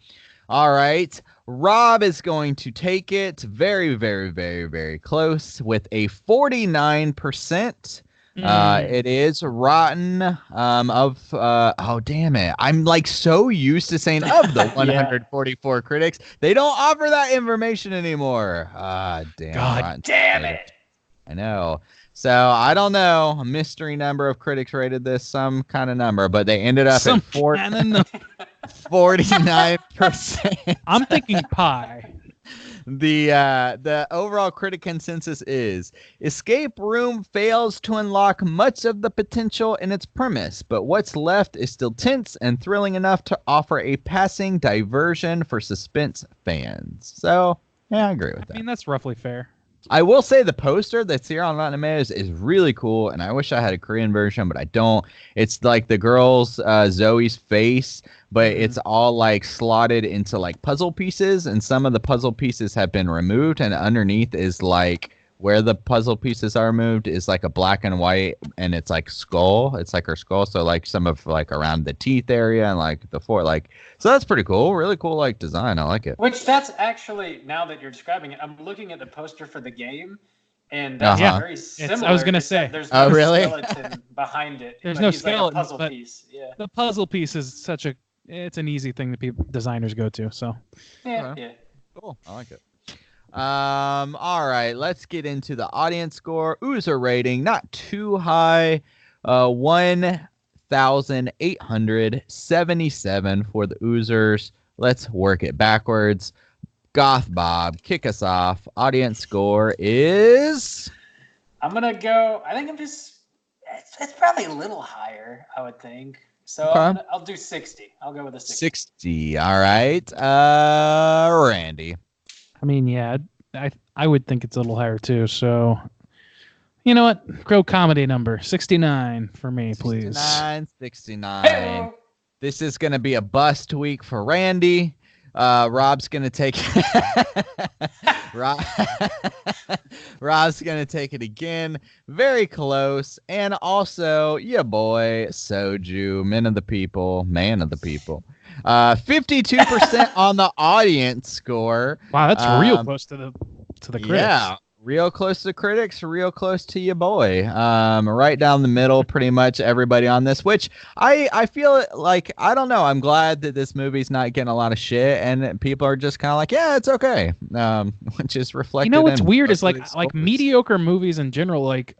All right. Rob is going to take it very, very, very, very close with a 49%. It is Rotten oh damn it. I'm like so used to saying of the 144 critics. They don't offer that information anymore. Damn. God Rotten damn Tomatoes. it. I know. So I don't know. A mystery number of critics rated this some kind of number, but they ended up Some at 49%. I'm thinking pie. The overall critic consensus is Escape Room fails to unlock much of the potential in its premise, but what's left is still tense and thrilling enough to offer a passing diversion for suspense fans. So, yeah, I agree with that. I mean, that's roughly fair. I will say the poster that's here on Rotten Tomatoes is really cool, and I wish I had a Korean version, but I don't. It's like the girl's Zoe's face, but it's all like slotted into like puzzle pieces, and some of the puzzle pieces have been removed, and underneath is like where the puzzle pieces are moved is like a black and white, and it's like skull. It's like her skull, so like some of like around the teeth area and like the four, like so that's pretty cool. Really cool like design. I like it. Which that's actually, now that you're describing it, I'm looking at the poster for the game, and that's very similar. I was gonna say. There's no really? skeleton behind it. There's but no he's skeleton, like a puzzle but piece. Yeah. The puzzle piece is it's an easy thing that designers go to. So Yeah. Cool. I like it. All right, let's get into the audience score. Oozer rating, not too high. 1,877 for the Oozers. Let's work it backwards. Goth Bob, kick us off. Audience score is... I'm gonna go. I think it's probably a little higher, I would think. So Okay. I'll do 60. I'll go with a 60. 60. All right. Randy. I mean, yeah, I would think it's a little higher too. So, you know what? Grow comedy number 69 for me, please. 69. Hey-o. This is going to be a bust week for Randy. Rob's going to take Rob's going to take it again. Very close. And also, yeah, boy, Soju, man of the people. 52% on the audience score. Wow, that's real close to the critics. Yeah, real close to critics, real close to your boy. Right down the middle, pretty much everybody on this, which I feel like, I don't know, I'm glad that this movie's not getting a lot of shit and people are just kind of like, yeah, it's okay. Which is reflected. You know what's in weird is most of like these scores. mediocre movies in general, like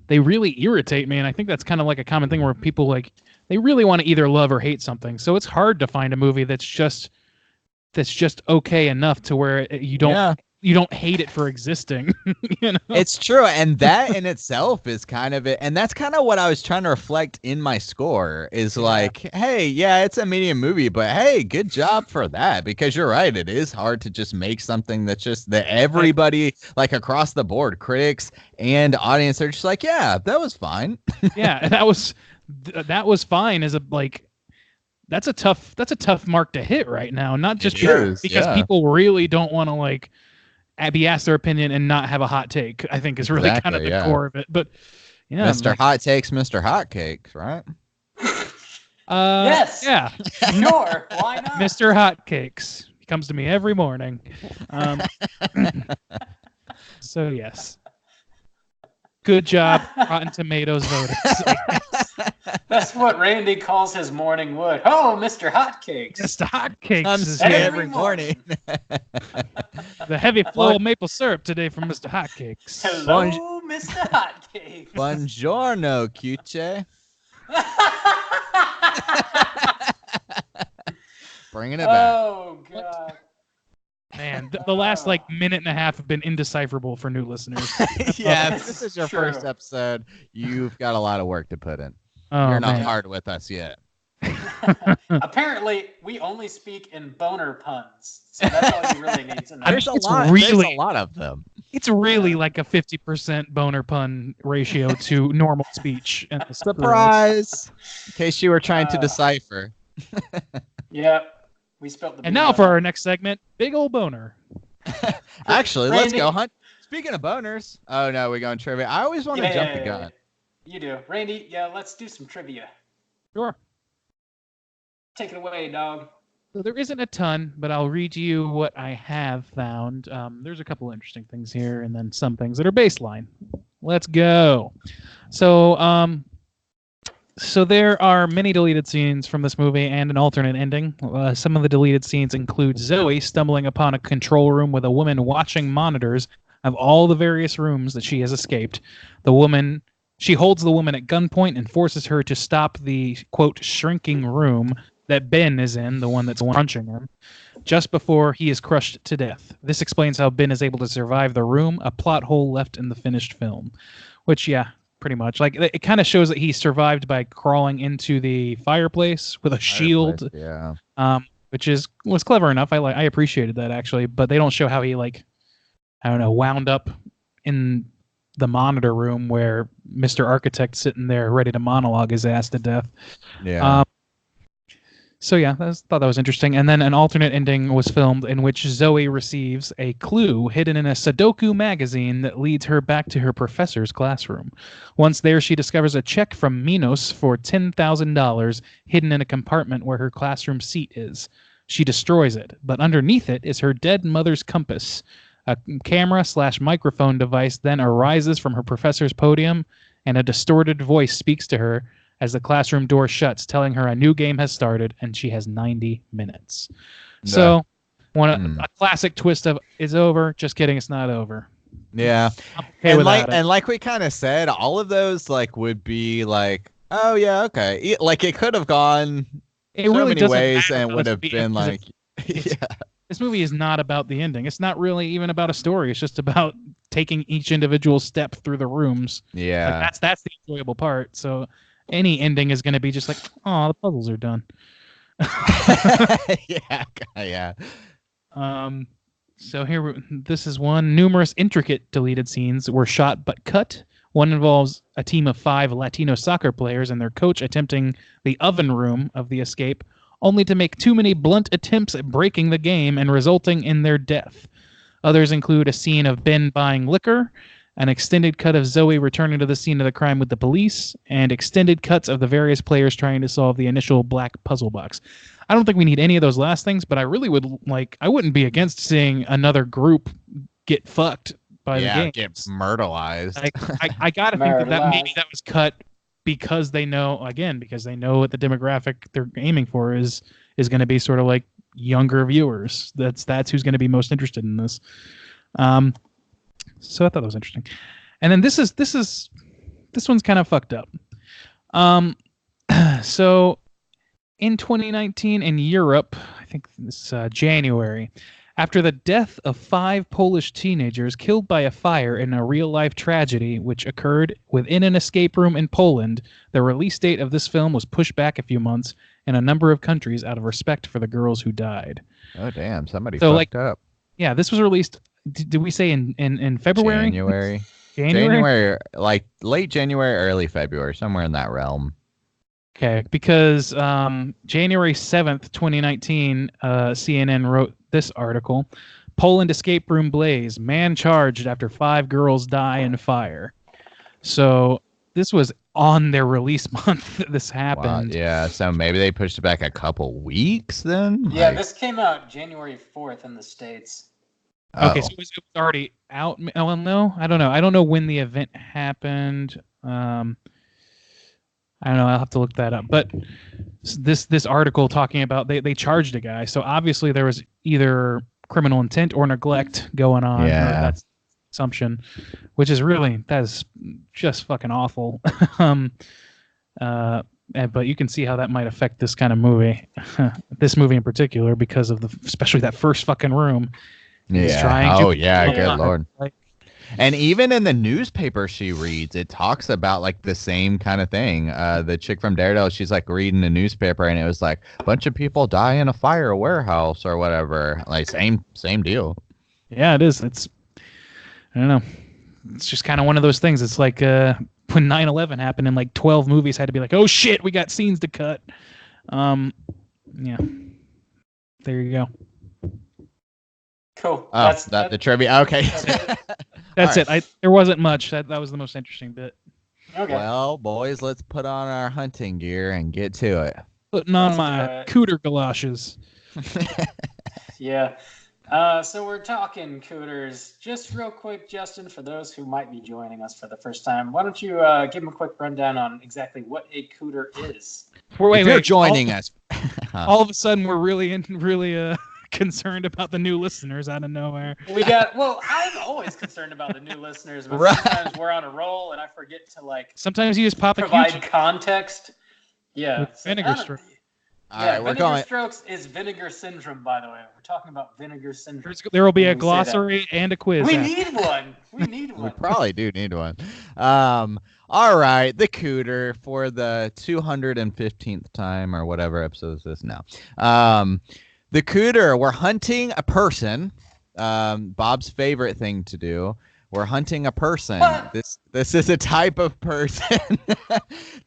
they really irritate me, and I think that's kind of like a common thing where people like they really want to either love or hate something. So it's hard to find a movie that's just okay enough to where you don't hate it for existing. You know? It's true, and that in itself is kind of it, and that's kind of what I was trying to reflect in my score. Is like, hey, yeah, it's a medium movie, but hey, good job for that, because you're right, it is hard to just make something that's just that everybody like across the board, critics and audience, are just like, yeah, that was fine. Yeah, and that was fine as a like. That's a tough mark to hit right now. Not just because people really don't want to like be asked their opinion and not have a hot take. I think is really kind of the core of it. But yeah, Mr. Hot Takes, Mr. Hot Cakes, right? Yes. Yeah. Sure. Why not? Mr. Hotcakes. He comes to me every morning. So yes. Good job, Rotten Tomatoes voters. That's what Randy calls his morning wood. Oh, Mr. Hotcakes. Mr. Hotcakes Comes is here here. every morning. The heavy flow of maple syrup today from Mr. Hotcakes. Hello, Mr. Hotcakes. Buongiorno, cuce. Bringing it back. Oh, God. Man, the last like minute and a half have been indecipherable for new listeners. Yeah, if this is your True. first episode, you've got a lot of work to put in. Oh, You're not man. hard with us yet. Apparently, we only speak in boner puns. So that's all you really need to know. There's a It's lot. really- There's a lot of them. It's really like a 50% boner pun ratio to normal speech. In this Surprise! In case you were trying to decipher. Yeah, we spelt the. And now for our next segment, big old boner. Actually, Randy, let's go hunt. Speaking of boners, oh no, we're going trivia. I always want to jump the gun. You do, Randy. Yeah, let's do some trivia. Sure. Take it away, dog. So there isn't a ton, but I'll read you what I have found. There's a couple interesting things here, and then some things that are baseline. Let's go. So, so there are many deleted scenes from this movie and an alternate ending. Some of the deleted scenes include Zoe stumbling upon a control room with a woman watching monitors of all the various rooms that she has escaped. She holds the woman at gunpoint and forces her to stop the, quote, shrinking room that Ben is in, the one that's crunching him, just before he is crushed to death. This explains how Ben is able to survive the room, a plot hole left in the finished film. Which, yeah, pretty much. Like, it kind of shows that he survived by crawling into the fireplace with a shield. Yeah. Which was clever enough. I appreciated that, actually. But they don't show how he, like, I don't know, wound up in the monitor room where Mr. Architect sitting there ready to monologue his ass to death. Yeah. So yeah, thought that was interesting. And then an alternate ending was filmed in which Zoe receives a clue hidden in a Sudoku magazine that leads her back to her professor's classroom. Once there, she discovers a check from Minos for $10,000 hidden in a compartment where her classroom seat is. She destroys it, but underneath it is her dead mother's compass. A camera/microphone device then arises from her professor's podium, and a distorted voice speaks to her as the classroom door shuts, telling her a new game has started and she has 90 minutes. So, a classic twist of "it's over." Just kidding, it's not over. Yeah, okay, and like we kind of said, all of those like would be like, oh yeah, okay, like it could have gone so really many ways and would have been like, yeah. This movie is not about the ending. It's not really even about a story. It's just about taking each individual step through the rooms. Yeah, like, that's the enjoyable part. So any ending is going to be just like, oh, the puzzles are done. Yeah. So this is one. Numerous intricate deleted scenes were shot but cut. One involves a team of 5 Latino soccer players and their coach attempting the oven room of the escape, only to make too many blunt attempts at breaking the game and resulting in their death. Others include a scene of Ben buying liquor, an extended cut of Zoe returning to the scene of the crime with the police, and extended cuts of the various players trying to solve the initial black puzzle box. I don't think we need any of those last things, but I really would I wouldn't be against seeing another group get fucked by the game. Get murderized. I gotta think that maybe that was cut because they know what the demographic they're aiming for is going to be sort of like younger viewers. That's who's going to be most interested in this. So I thought that was interesting. And then this one's kind of fucked up. So in 2019 in Europe, I think this January, after the death of 5 Polish teenagers killed by a fire in a real-life tragedy which occurred within an escape room in Poland, the release date of this film was pushed back a few months in a number of countries out of respect for the girls who died. Oh, damn. Somebody fucked up. Yeah, this was released, did we say in February? January, like late January, early February, somewhere in that realm. Okay, because January 7th, 2019, CNN wrote this article: Poland escape room blaze, man charged after 5 girls die in fire. So this was on their release month that this happened. Wow, yeah, so maybe they pushed it back a couple weeks then? Yeah, this came out January 4th in the States. Okay, so it was already out. Oh, well, no, I don't know. I don't know when the event happened. I don't know. I'll have to look that up. But this article talking about they charged a guy. So obviously there was either criminal intent or neglect going on. Yeah. That's assumption, which is that is just fucking awful. But you can see how that might affect this kind of movie, this movie in particular, because of especially that first fucking room. Yeah. Good Lord. And even in the newspaper she reads, it talks about like the same kind of thing. The chick from Daredevil, she's like reading the newspaper, and it was like a bunch of people die in a fire warehouse or whatever. Like same deal. Yeah, it is. It's I don't know. It's just kind of one of those things. It's like when 9/11 happened and like 12 movies had to be like, oh shit, we got scenes to cut. Yeah. There you go. Cool. Oh, the trivia. Okay. That's right. it. There wasn't much. That was the most interesting bit. Okay. Well, boys, let's put on our hunting gear and get to it. Putting on Let's my do it. cooter galoshes. Yeah. So we're talking cooters. Just real quick, Justin, for those who might be joining us for the first time, why don't you give them a quick rundown on exactly what a cooter is? If you're joining us, all of a sudden we're really concerned about the new listeners out of nowhere. I'm always concerned about the new listeners, but sometimes we're on a roll and I forget to Sometimes you just pop provide context. Yeah. With vinegar stroke. Vinegar strokes is vinegar syndrome, by the way. We're talking about vinegar syndrome. There will be a glossary and a quiz. We need one. We probably do need one. All right, the cooter for the 215th time or whatever episode is this now. The cooter, we're hunting a person. Bob's favorite thing to do. We're hunting a person. What? This is a type of person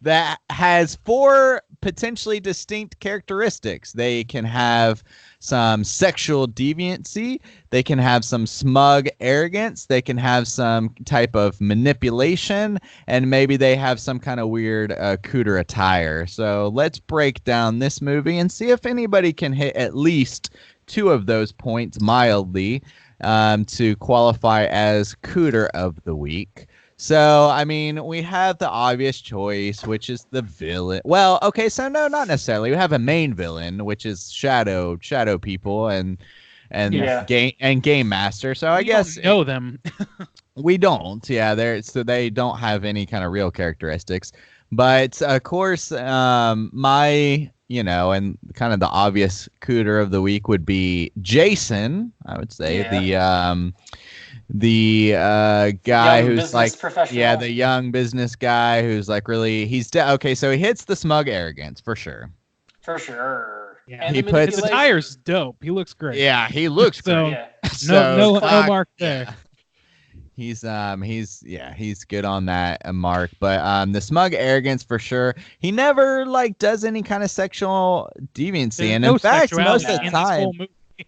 that has 4 potentially distinct characteristics. They can have some sexual deviancy. They can have some smug arrogance. They can have some type of manipulation. And maybe they have some kind of weird cooter attire. So let's break down this movie and see if anybody can hit at least 2 of those points mildly to qualify as cooter of the week. So, I mean, we have the obvious choice, which is the villain. Well, okay, so no, not necessarily. We have a main villain, which is shadow people and game master. So I guess don't know them. We don't. Yeah, they don't have any kind of real characteristics. But of course, my and kind of the obvious cooter of the week would be Jason. I would say the guy who's like the young business guy who's like really okay, so he hits the smug arrogance for sure. Yeah, and he puts the tire's dope. He looks great. Yeah, he looks great. No mark there. Yeah. He's good on that mark, but the smug arrogance for sure. He never does any kind of sexual deviancy, and in fact, most of the time,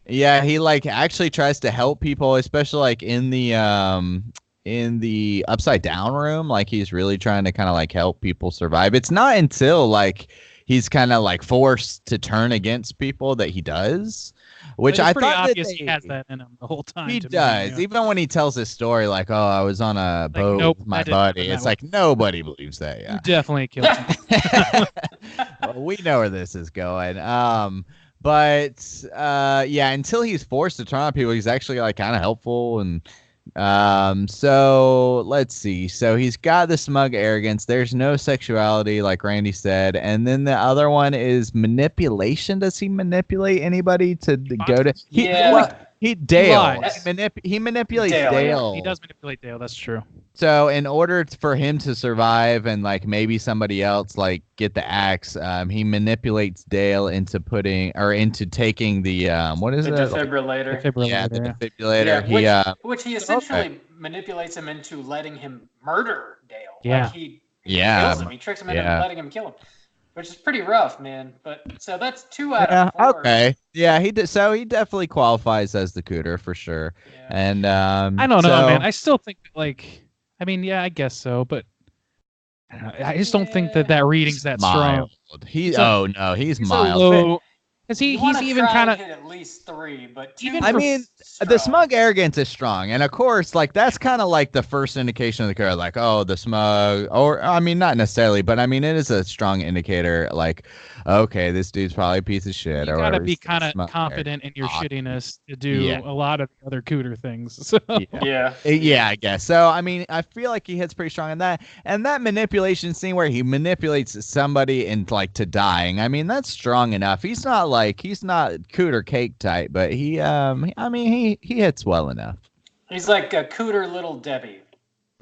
yeah, he actually tries to help people, especially in the upside down room. He's really trying to kind of help people survive. It's not until he's kind of forced to turn against people that he does. Which I thought obvious he has that in him the whole time. He does. Even when he tells his story, I was on a boat with my buddy. It's nobody believes that. Yeah, you definitely killed him. Well, we know where this is going. But until he's forced to turn on people, he's actually kind of helpful. And so let's see. So he's got the smug arrogance. There's no sexuality, like Randy said. And then the other one is manipulation. Does he manipulate anybody to go to? He manipulates Dale. He does manipulate Dale. That's true. So in order for him to survive and maybe somebody else get the axe, he manipulates Dale into taking the what is it? Defibrillator. Yeah, the defibrillator. Which he essentially manipulates him into letting him murder Dale. Yeah. He kills him. He tricks him into letting him kill him. Which is pretty rough, man. But so that's 2 out of 4. Okay. Yeah, he did. So he definitely qualifies as the cooter for sure. Yeah. And I don't know, man. I still think I guess so, but I just don't think that reading's that mild. strong. He's mild. Because he's even kind of at least 3, but the smug arrogance is strong, and of course, that's kind of the first indication of the character, the smug, or not necessarily, but it is a strong indicator. Okay, this dude's probably a piece of shit. You gotta be kind of confident in your shittiness to do a lot of the other cooter things. So. Yeah, I guess so. I feel like he hits pretty strong in that, and that manipulation scene where he manipulates somebody into to dying. That's strong enough. He's not cooter cake type, but he hits well enough. He's like a cooter little Debbie.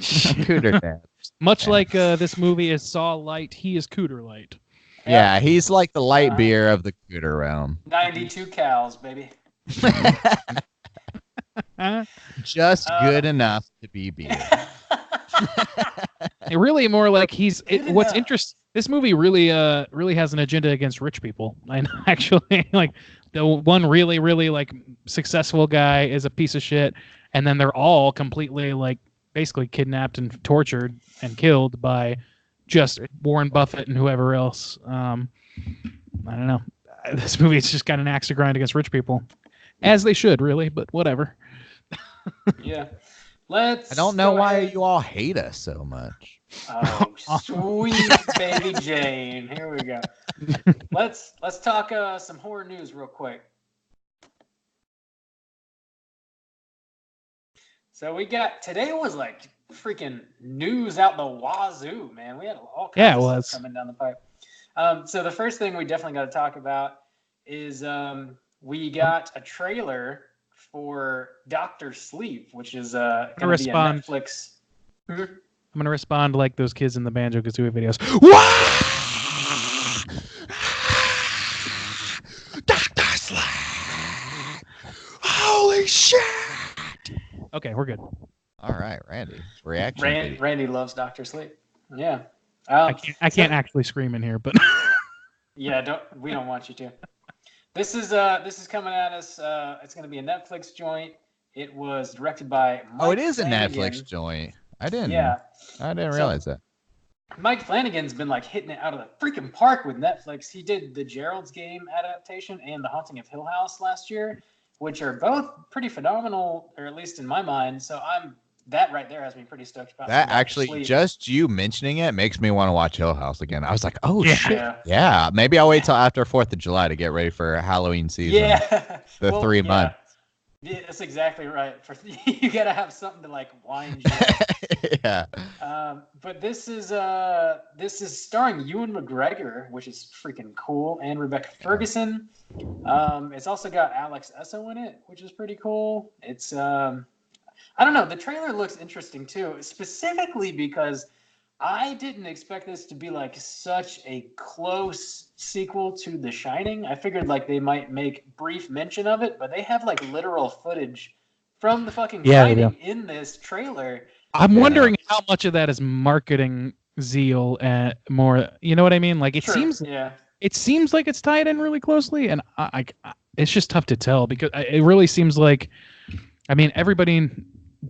Cooter Debbie. Much like this movie is Saw Light, he is Cooter Light. Yeah, he's like the light beer of the cooter realm. 92 cows, baby. Just good enough to be beer. It really more like he's. What's enough. interesting? This movie really has an agenda against rich people. And actually, like the one really like successful guy is a piece of shit, and then they're all completely like basically kidnapped and tortured and killed by just Warren Buffett and whoever else. I don't know. This movie's just got an axe to grind against rich people, as they should, really. But whatever. Yeah. Let's. I don't know go why ahead. you all hate us so much. Oh, sweet baby Jane. Here we go. Let's talk some horror news real quick. So we got today was like freaking news out the wazoo, man. We had all kinds of stuff coming down the pipe. So the first thing we definitely got to talk about is we got a trailer for Doctor Sleep, which is going to be a Netflix. I'm gonna respond like those kids in the Banjo-Kazooie videos. Doctor Sleep! Holy shit! Okay, we're good. All right, Randy. Reaction. Randy loves Doctor Sleep. Yeah. I can't actually scream in here, but yeah, we don't want you to. This is coming at us. It's going to be a Netflix joint. It was directed by Mike it is Flanagan. a Netflix joint. I didn't realize that. Mike Flanagan's been like hitting it out of the freaking park with Netflix. He did the Gerald's Game adaptation and The Haunting of Hill House last year, which are both pretty phenomenal, or at least in my mind. So that right there has me pretty stoked about that. Actually, just you mentioning it makes me want to watch Hill House again. I was like, oh shit, yeah. Maybe I'll wait till after 4th of July to get ready for Halloween season. Yeah, the 3 months. Yeah, that's exactly right. You gotta have something to like wind you. Yeah. But this is starring Ewan McGregor, which is freaking cool, and Rebecca Ferguson. It's also got Alex Esso in it, which is pretty cool. It's I don't know. The trailer looks interesting too, specifically because I didn't expect this to be like such a close sequel to The Shining. I figured like they might make brief mention of it, but they have like literal footage from the fucking Shining in this trailer. I'm wondering how much of that is marketing zeal and more. You know what I mean? Like it seems like it's tied in really closely, and I it's just tough to tell because it really seems like, I mean, everybody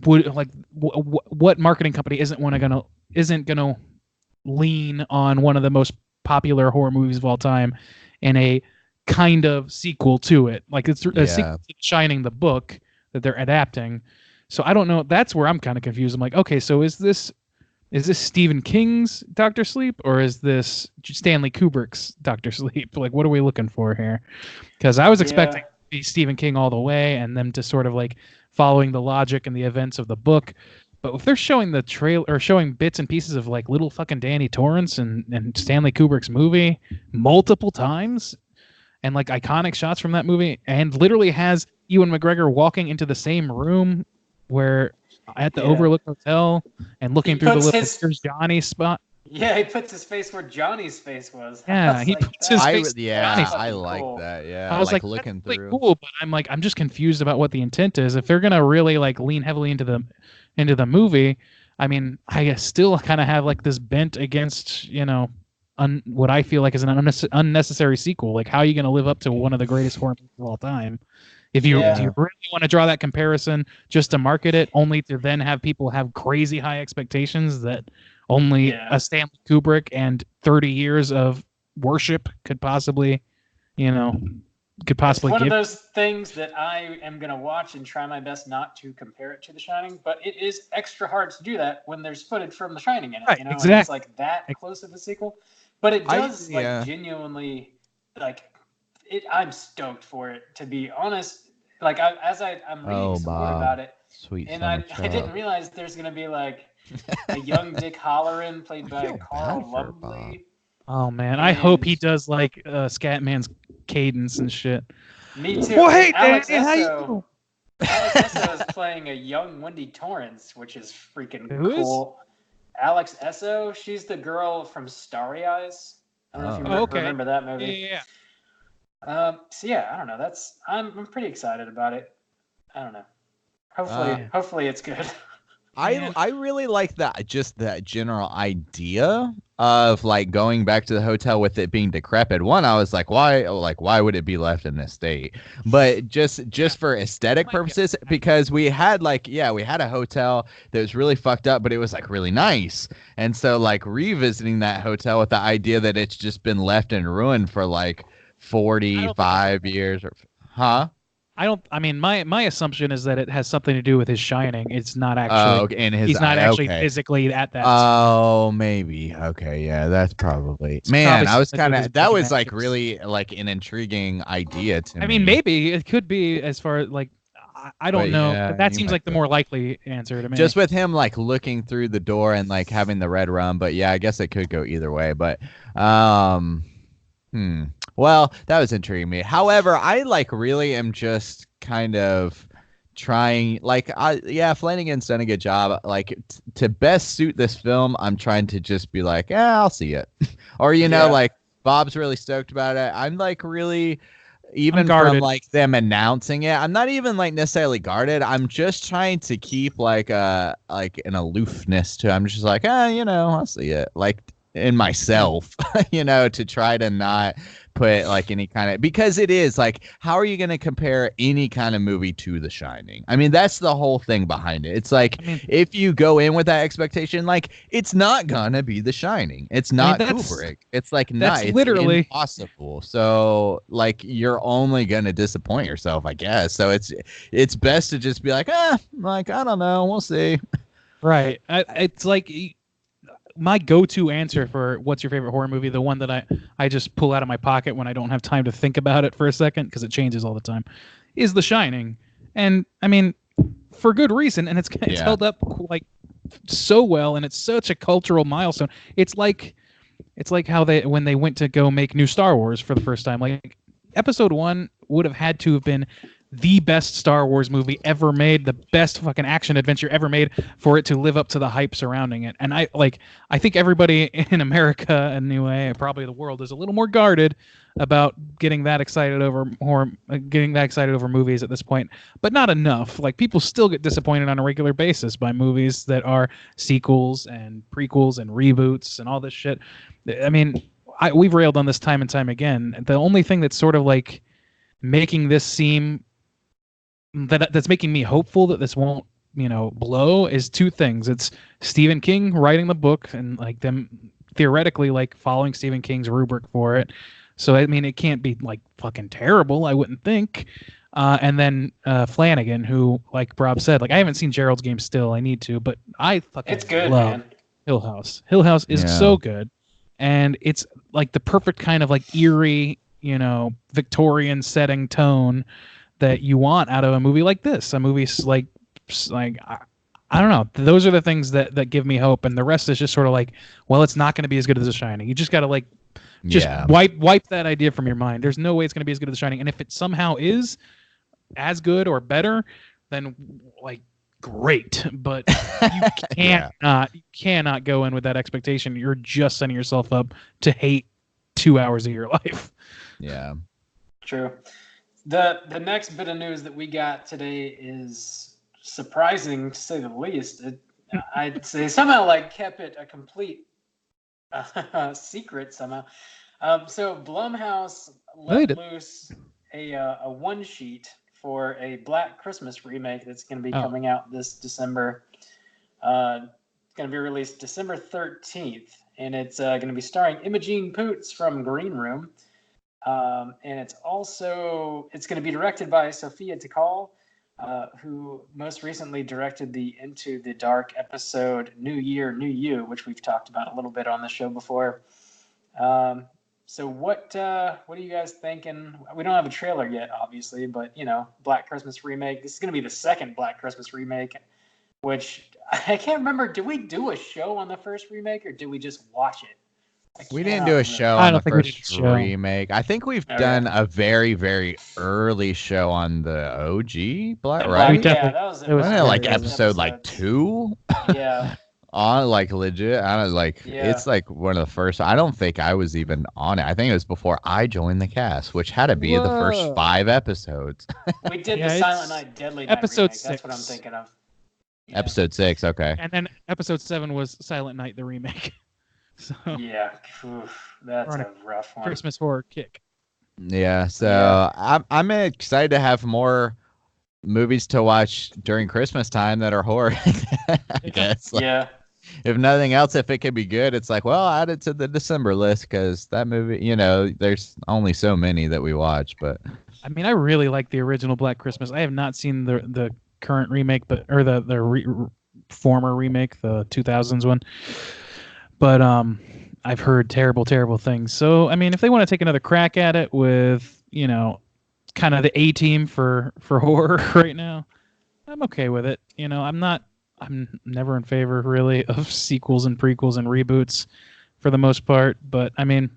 would like what marketing company isn't gonna lean on one of the most popular horror movies of all time in a kind of sequel to it. Like it's a sequel to Shining, the book that they're adapting. So I don't know. That's where I'm kind of confused. I'm like, okay, so is this Stephen King's Doctor Sleep or is this Stanley Kubrick's Doctor Sleep? Like, what are we looking for here? Because I was expecting to be Stephen King all the way and them to sort of like following the logic and the events of the book. But if they're showing the trailer or showing bits and pieces of like little fucking Danny Torrance and Stanley Kubrick's movie multiple times and like iconic shots from that movie and literally has Ewan McGregor walking into the same room where at the Overlook Hotel and looking through the little Here's Johnny spot. Yeah, he puts his face where Johnny's face was. Yeah, he puts his face. I like that. Yeah, I was like looking through. Really cool, but I'm just confused about what the intent is. If they're gonna really like lean heavily into the movie, I mean, I still kind of have like this bent against what I feel like is an unnecessary sequel. Like, how are you gonna live up to one of the greatest horror movies of all time? If you do you really want to draw that comparison just to market it, only to then have people have crazy high expectations that only a Stanley Kubrick and 30 years of worship could possibly It's one of those things that I am going to watch and try my best not to compare it to The Shining, but it is extra hard to do that when there's footage from The Shining in it. Right, exactly. And it's like that close of a sequel. But it does genuinely like it. I'm stoked for it, to be honest. Like I'm reading some more about it, and I didn't realize there's going to be like a young Dick Halloran played by Carl Lumbly. Oh man, I hope he does like Scatman's cadence and shit. Me too. Well, hey, Alex Danny, how you Esso, Alex Esso is playing a young Wendy Torrance, which is freaking cool. Alex Esso, she's the girl from Starry Eyes. I don't know if you remember that movie. Yeah. So yeah, I don't know. I'm pretty excited about it. I don't know. Hopefully it's good. I really like that, just that general idea of like going back to the hotel with it being decrepit. One, I was why would it be left in this state? But just for aesthetic purposes, because we had we had a hotel that was really fucked up, but it was like really nice. And so like revisiting that hotel with the idea that it's just been left in ruin for like 45 years huh? I mean, my assumption is that it has something to do with his shining. It's not actually. Okay, in his he's not eye, actually okay. physically at that. Oh, maybe. Okay, yeah, that's probably. Man, I was kind of. That was like really like an intriguing idea to me. I mean, maybe it could be as far as like I don't know. Yeah, but that seems like the more likely answer to me. Just with him like looking through the door and like having the red rum, but yeah, I guess it could go either way. But well, that was intriguing me. However, I like really am just kind of trying Flanagan's done a good job. Like to best suit this film, I'm trying to just be like, yeah, I'll see it. Or like Bob's really stoked about it. I'm like really even from like them announcing it, I'm not even like necessarily guarded. I'm just trying to keep like an aloofness to it. I'm just like, I'll see it. Like in myself, to try to not put like any kind of, because it is like, how are you going to compare any kind of movie to The Shining? I mean, that's the whole thing behind it. It's like, if you go in with that expectation, like it's not gonna be The Shining. It's not Kubrick. It's like that's it's literally impossible. So like you're only gonna disappoint yourself, I guess. So it's best to just be like, like I don't know, we'll see. Right. It's like my go-to answer for what's your favorite horror movie, the one that I just pull out of my pocket when I don't have time to think about it for a second because it changes all the time, is The Shining. And I mean, for good reason. And it's held up like so well, and it's such a cultural milestone. It's like how when they went to go make new Star Wars for the first time, like Episode 1 would have had to have been the best Star Wars movie ever made, the best fucking action adventure ever made, for it to live up to the hype surrounding it. And I think everybody in America, anyway, probably the world, is a little more guarded about getting that excited over movies at this point, but not enough. Like people still get disappointed on a regular basis by movies that are sequels and prequels and reboots and all this shit. I mean, we've railed on this time and time again. The only thing that's sort of like making this seem that's making me hopeful that this won't blow is two things. It's Stephen King writing the book and like them theoretically like following Stephen King's rubric for it. So I mean, it can't be like fucking terrible, I wouldn't think. And then Flanagan, who, like Rob said, like I haven't seen Gerald's Game still. I need to, but I fucking it's good, love man. Hill House. Hill House is so good, and it's like the perfect kind of like eerie, Victorian setting tone that you want out of a movie like this. A movie like I don't know. Those are the things that give me hope, and the rest is just sort of like, well, it's not going to be as good as The Shining. You just got to like wipe that idea from your mind. There's no way it's going to be as good as The Shining, and if it somehow is as good or better, then like great. But you cannot go in with that expectation. You're just setting yourself up to hate 2 hours of your life. Yeah, true. The next bit of news that we got today is surprising to say the least. I'd say somehow like kept it a complete secret somehow. So Blumhouse let loose a one sheet for a Black Christmas remake that's going to be coming out this December. It's going to be released December 13th, and it's going to be starring Imogen Poots from Green Room. And it's going to be directed by Sophia Takal, who most recently directed the Into the Dark episode New Year, New You, which we've talked about a little bit on the show before. So what are you guys thinking? We don't have a trailer yet, obviously, but Black Christmas remake. This is going to be the second Black Christmas remake, which I can't remember. Did we do a show on the first remake, or did we just watch it? We didn't do a show on the first remake. I think we've done a very, very early show on the OG Black, right? Yeah, that was like episode like 2. Yeah. on like legit. I don't like Yeah. it's like one of the first. I don't think I was even on it. I think it was before I joined the cast, which had to be the first Whoa. 5 episodes. We did the Yeah, Silent it's Night Deadly Night episode remake. That's what I'm 6. thinking of. Yeah. Episode 6. Okay. And then episode 7 was Silent Night, the remake. So Yeah. Oof, that's on a rough one. Christmas horror kick. Yeah. So Yeah. I'm excited to have more movies to watch during Christmas time that are horror. I guess. Like, Yeah. if nothing else, if it can be good, it's like, well, add it to the December list because that movie, there's only so many that we watch. But I mean, I really like the original Black Christmas. I have not seen the current remake, or the former remake, the 2000s one. But I've heard terrible, terrible things. So I mean, if they want to take another crack at it with kind of the A team for horror right now, I'm okay with it. I'm never in favor really of sequels and prequels and reboots for the most part. But I mean,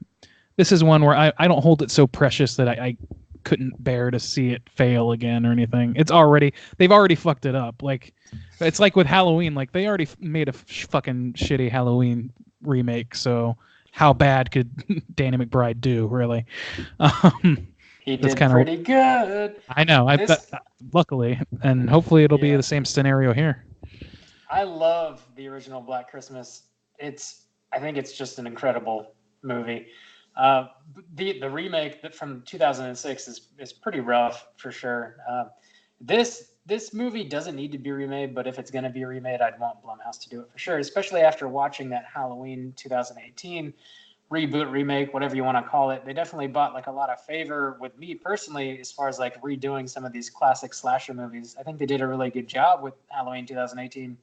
this is one where I don't hold it so precious that I couldn't bear to see it fail again or anything. They've already fucked it up. Like, it's like with Halloween, like they already made a fucking shitty Halloween remake. So how bad could Danny McBride do, really? He That's did pretty good. I know. Luckily, and hopefully it'll be the same scenario here. I love the original Black Christmas. I think it's just an incredible movie. The remake from 2006 is pretty rough for sure. This movie doesn't need to be remade, but if it's going to be remade, I'd want Blumhouse to do it for sure, especially after watching that Halloween 2018 reboot, remake, whatever you want to call it. They definitely bought like a lot of favor with me personally as far as like redoing some of these classic slasher movies. I think they did a really good job with Halloween 2018.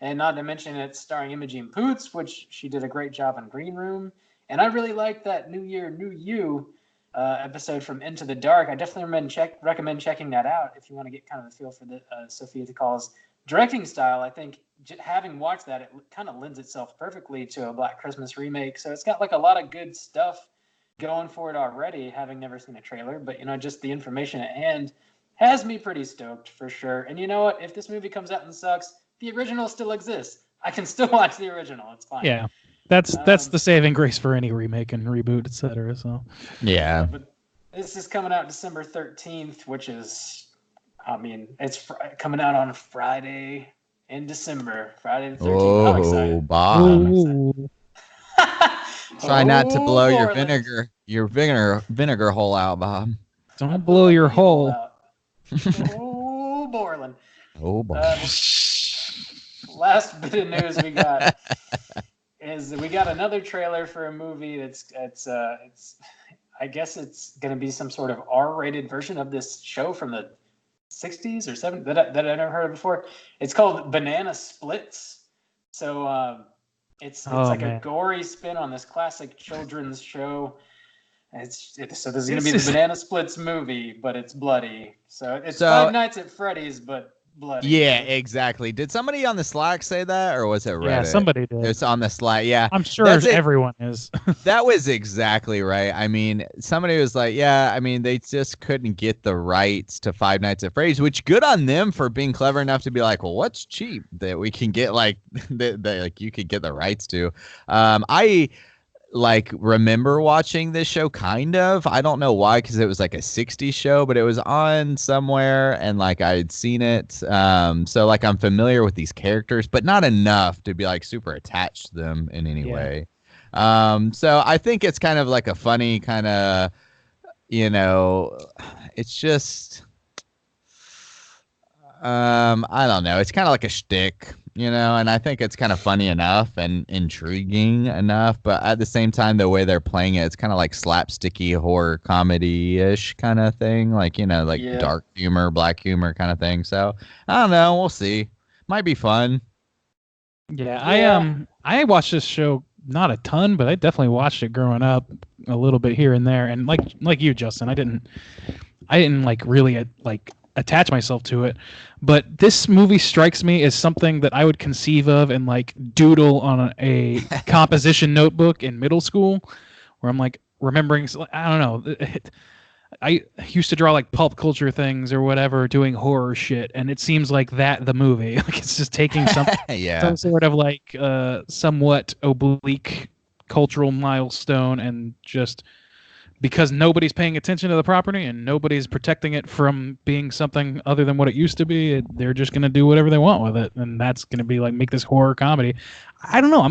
And not to mention it's starring Imogen Poots, which she did a great job in Green Room. And I really like that New Year, New You episode from Into the Dark. I definitely recommend checking that out if you want to get kind of a feel for the Sophia Takal's directing style. I think having watched that, it kind of lends itself perfectly to a Black Christmas remake. So it's got like a lot of good stuff going for it already, having never seen a trailer. But, just the information at hand has me pretty stoked for sure. And you know what? If this movie comes out and sucks, the original still exists. I can still watch the original. It's fine. Yeah. That's the saving grace for any remake and reboot, etc. So yeah. But this is coming out December 13th, which is, it's coming out on a Friday in December. Friday the 13th. I'm excited. Oh, Bob. Ooh. Try not to blow your Borland. vinegar hole out, Bob. Don't blow your hole. Oh, Borland. Oh, boy. Last bit of news we got is we got another trailer for a movie it's I guess it's going to be some sort of R-rated version of this show from the 60s or 70s that I never heard of before. It's called Banana Splits. So it's a gory spin on this classic children's show. So this is going to be the Banana Splits movie, but it's bloody. So it's Five Nights at Freddy's, but bloody. Yeah, exactly. Did somebody on the Slack say that, or was it Reddit? Yeah, somebody did. It's on the Slack. Yeah, I'm sure everyone is. That was exactly right. I mean, somebody was like, "Yeah, I mean, they just couldn't get the rights to Five Nights at Freddy's," which good on them for being clever enough to be like, "Well, what's cheap that we can get like that you could get the rights to?" I remember watching this show kind of. I don't know why, because it was like a 60s show, but it was on somewhere and like I had seen it. So like I'm familiar with these characters, but not enough to be like super attached to them in any way. So I think it's kind of like a funny kind of, it's just I don't know. It's kind of like a shtick, and I think it's kind of funny enough and intriguing enough. But at the same time, the way they're playing it, it's kind of like slapsticky horror comedy-ish kind of thing. Like, dark humor, black humor kind of thing. So I don't know. We'll see. Might be fun. Yeah. I watched this show not a ton, but I definitely watched it growing up a little bit here and there. And like you, Justin, I didn't really attach myself to it, but this movie strikes me as something that I would conceive of and doodle on a composition notebook in middle school, where I'm remembering. I don't know. I used to draw like pulp culture things or whatever, doing horror shit, and it seems like that the movie, like it's just taking some sort of like somewhat oblique cultural milestone and just because nobody's paying attention to the property and nobody's protecting it from being something other than what it used to be, they're just going to do whatever they want with it, and that's going to be like make this horror comedy. I don't know.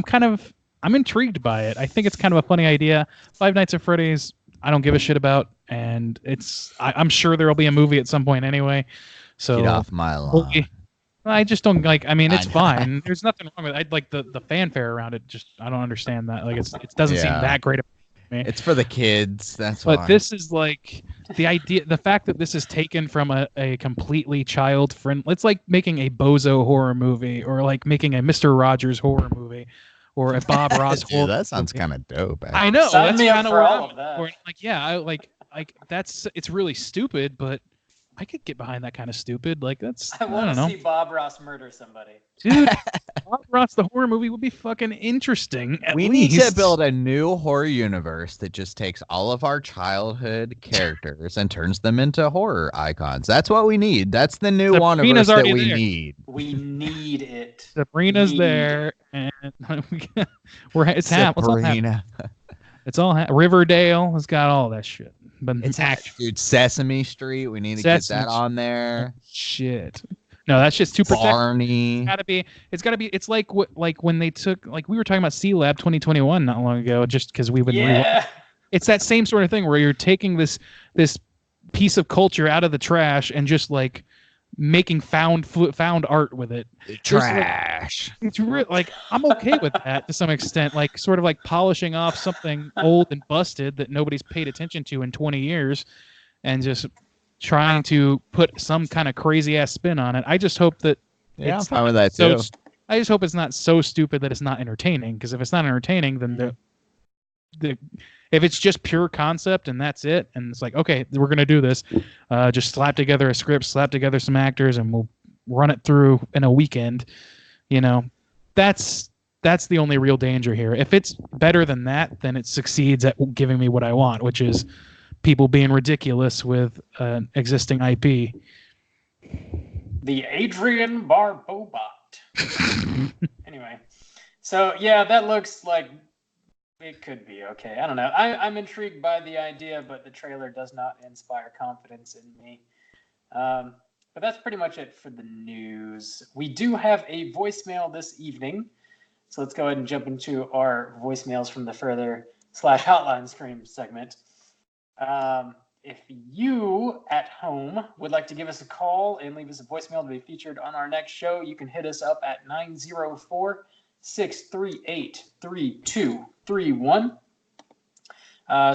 I'm intrigued by it. I think it's kind of a funny idea. Five Nights at Freddy's, I don't give a shit about, and I'm sure there'll be a movie at some point anyway. So get off my lawn. I just don't like. I mean, it's I know. fine. There's nothing wrong with it. I'd like the fanfare around it. Just I don't understand that. Like it doesn't seem that great. It's for the kids. That's but why. This is like the fact that this is taken from a completely child friendly. It's like making a Bozo horror movie, or like making a Mister Rogers horror movie, or a Bob Ross horror. That sounds kind of dope. I know. Sign me up for all of that. Like, yeah, like it's really stupid, but I could get behind that kind of stupid. Like I want to see Bob Ross murder somebody. Dude, Bob Ross the horror movie would be fucking interesting. We need to build a new horror universe that just takes all of our childhood characters and turns them into horror icons. That's what we need. That's the new universe that we need. We need it. Sabrina's there, and it's Sabrina. It's all Riverdale has got all that shit. But it's dude, Sesame Street. We need to get that on there. Shit. No, that shit's too protected. Barney. It's gotta be. It's like when they took, like we were talking about C Lab 2021 not long ago, just because we would. Yeah. It's that same sort of thing where you're taking this piece of culture out of the trash and just like making found art with it. Trash. Like, it's real. Like I'm okay with that to some extent. Like sort of like polishing off something old and busted that nobody's paid attention to in 20 years, and just trying to put some kind of crazy ass spin on it. I just hope that I'm fine with that too. I just hope it's not so stupid that it's not entertaining. Because if it's not entertaining, then if it's just pure concept and that's it, and it's like, okay, we're gonna do this, just slap together a script, slap together some actors, and we'll run it through in a weekend. That's the only real danger here. If it's better than that, then it succeeds at giving me what I want, which is people being ridiculous with existing IP. The Adrian Barbobot. Anyway, so yeah, that looks like it could be okay. I don't know. I'm intrigued by the idea, but the trailer does not inspire confidence in me. But that's pretty much it for the news. We do have a voicemail this evening. So let's go ahead and jump into our voicemails from the further/hotline stream segment. If you at home would like to give us a call and leave us a voicemail to be featured on our next show, you can hit us up at 904-638-3231.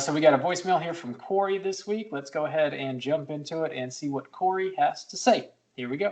So we got a voicemail here from Corey this week. Let's go ahead and jump into it and see what Corey has to say. Here we go.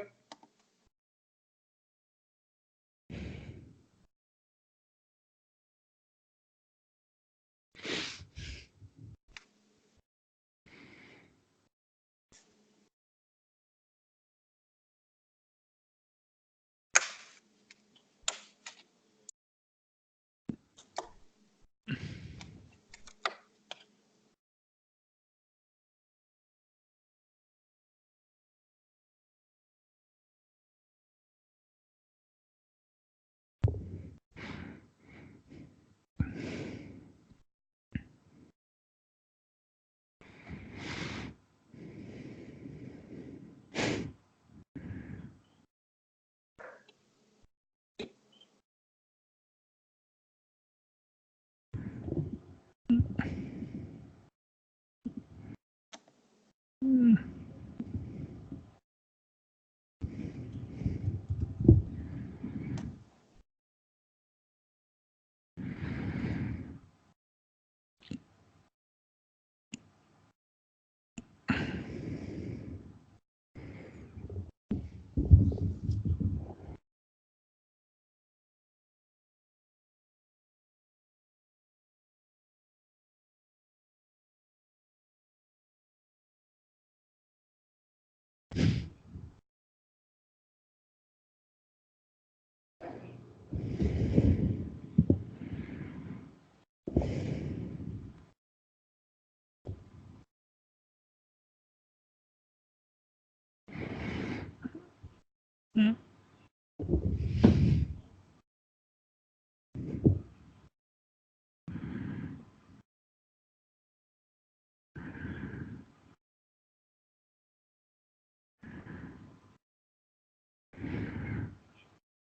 Mm.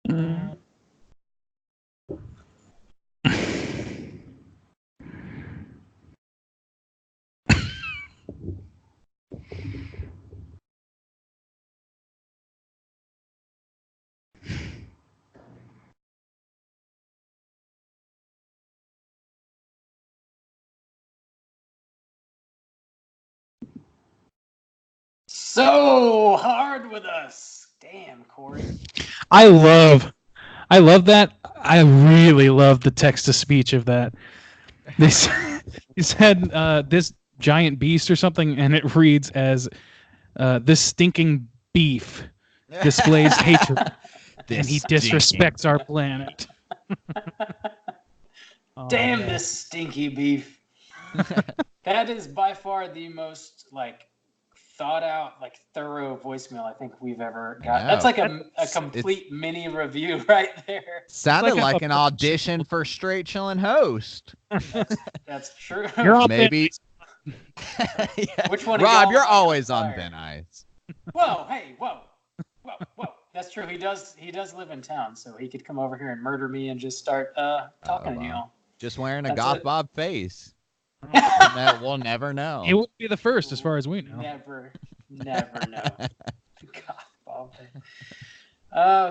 Mm. So hard with us. Damn, Corey. I love that. I really love the text to speech of that. This he said this giant beast or something, and it reads as this stinking beef displays hatred, and he disrespects our planet. Oh, Damn man. this stinky beef. That is by far the most thought out, thorough voicemail I think we've ever got. That's like a complete mini review right there. Sounded like like an audition for Straight Chillin' Host. That's true. You're on Maybe. Yeah. Which one? Rob, you're always on thin ice. Whoa! Hey! Whoa! That's true. He does live in town, so he could come over here and murder me and just start talking to you all. Just wearing a Goth Bob face. We'll never know. It would be the first, as far as we know. Never know. Goth Bob.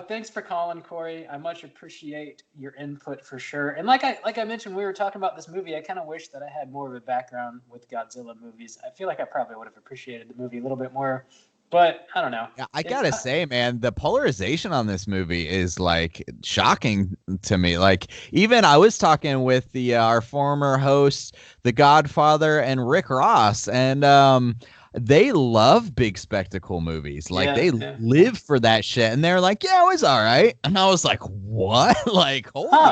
Thanks for calling, Corey. I much appreciate your input for sure. And like I mentioned, we were talking about this movie. I kind of wish that I had more of a background with Godzilla movies. I feel like I probably would have appreciated the movie a little bit more. But I don't know. Yeah, I gotta say, man, the polarization on this movie is shocking to me. Even I was talking with our former host, The Godfather, and Rick Ross, and they love big spectacle movies. They live for that shit, and they're like, "Yeah, it was all right." And I was like, "What?" Holy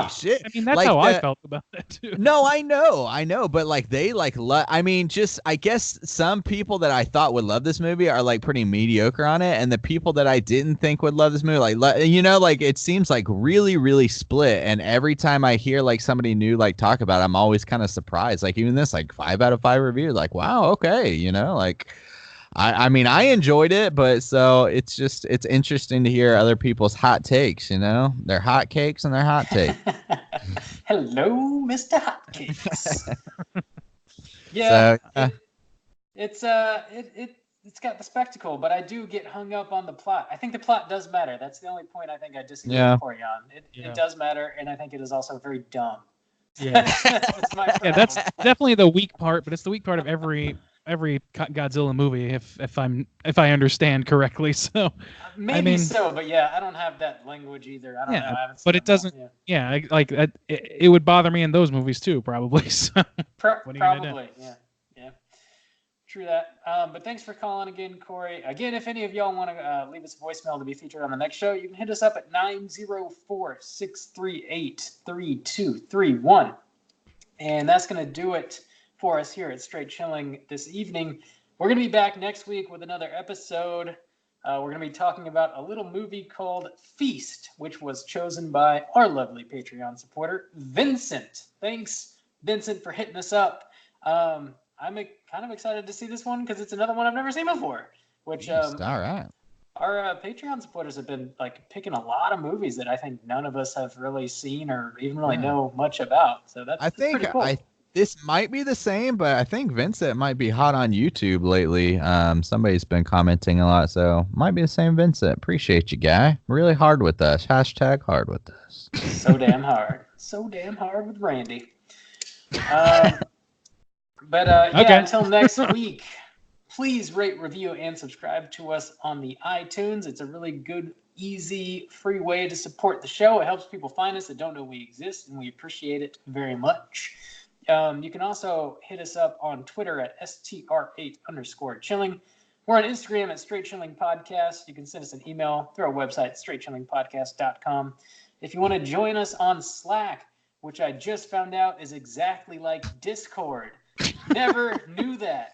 shit! I mean, that's how I felt about that too. No, I know, but they I mean, just I guess some people that I thought would love this movie are pretty mediocre on it, and the people that I didn't think would love this movie, it seems really, really split. And every time I hear somebody new talk about it, I'm always kind of surprised. Even this 5 out of 5 reviews, wow, okay, I mean, I enjoyed it, but so it's interesting to hear other people's hot takes, their hot cakes and their hot takes. Hello, Mr. Hotcakes. Yeah, so, it's got the spectacle, but I do get hung up on the plot. I think the plot does matter. That's the only point I think I disagree with Corey on. It does matter, and I think it is also very dumb. Yeah, that's definitely the weak part, but it's the weak part of every Godzilla movie, if I understand correctly. So maybe so, but yeah, I don't have that language either. I don't know. I haven't seen but it doesn't. It would bother me in those movies too, probably. So probably, yeah. True that. But thanks for calling again, Corey. Again, if any of y'all want to leave us a voicemail to be featured on the next show, you can hit us up at 904-638-3231. And that's going to do it for us here at Straight Chilling this evening. We're going to be back next week with another episode. We're going to be talking about a little movie called Feast, which was chosen by our lovely Patreon supporter, Vincent. Thanks, Vincent, for hitting us up. I'm kind of excited to see this one because it's another one I've never seen before. Which all right. Our Patreon supporters have been picking a lot of movies that I think none of us have really seen or even really know much about. So that's pretty cool. This might be the same, but I think Vincent might be hot on YouTube lately. Somebody's been commenting a lot, so might be the same Vincent. Appreciate you, guy. Really hard with us. # hard with us. So damn hard. So damn hard with Randy. But until next week, please rate, review, and subscribe to us on the iTunes. It's a really good, easy, free way to support the show. It helps people find us that don't know we exist, and we appreciate it very much. You can also hit us up on Twitter at STR8_chilling. We're on Instagram at Straight Chilling Podcast. You can send us an email through our website, straightchillingpodcast.com. If you want to join us on Slack, which I just found out is exactly like Discord. Never knew that.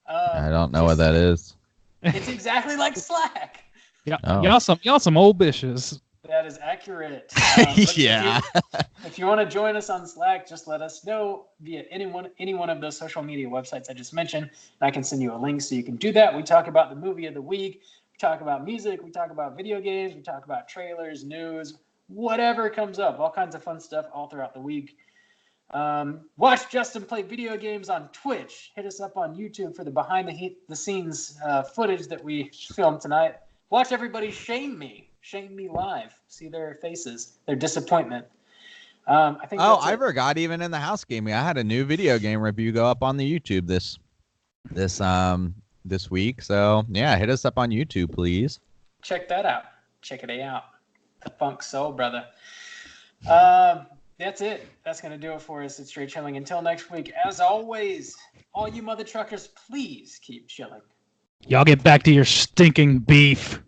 I don't know what that is. It's exactly like Slack. Yeah, Oh. y'all some old bitches. That is accurate. But Yeah. If you want to join us on Slack, just let us know via any one of those social media websites I just mentioned, and I can send you a link so you can do that. We talk about the movie of the week. We talk about music. We talk about video games. We talk about trailers, news, whatever comes up. All kinds of fun stuff all throughout the week. Watch Justin play video games on Twitch. Hit us up on YouTube for the behind-the-scenes footage that we filmed tonight. Watch everybody shame me live. See their faces, their disappointment. I think. Oh, I forgot. Even in the house gaming, I had a new video game review go up on the YouTube this week. So yeah, hit us up on YouTube, please. Check that out. Check it out. The Funk Soul Brother. That's it. That's going to do it for us at Straight Chilling. Until next week, as always, all you mother truckers, please keep chilling. Y'all get back to your stinking beef.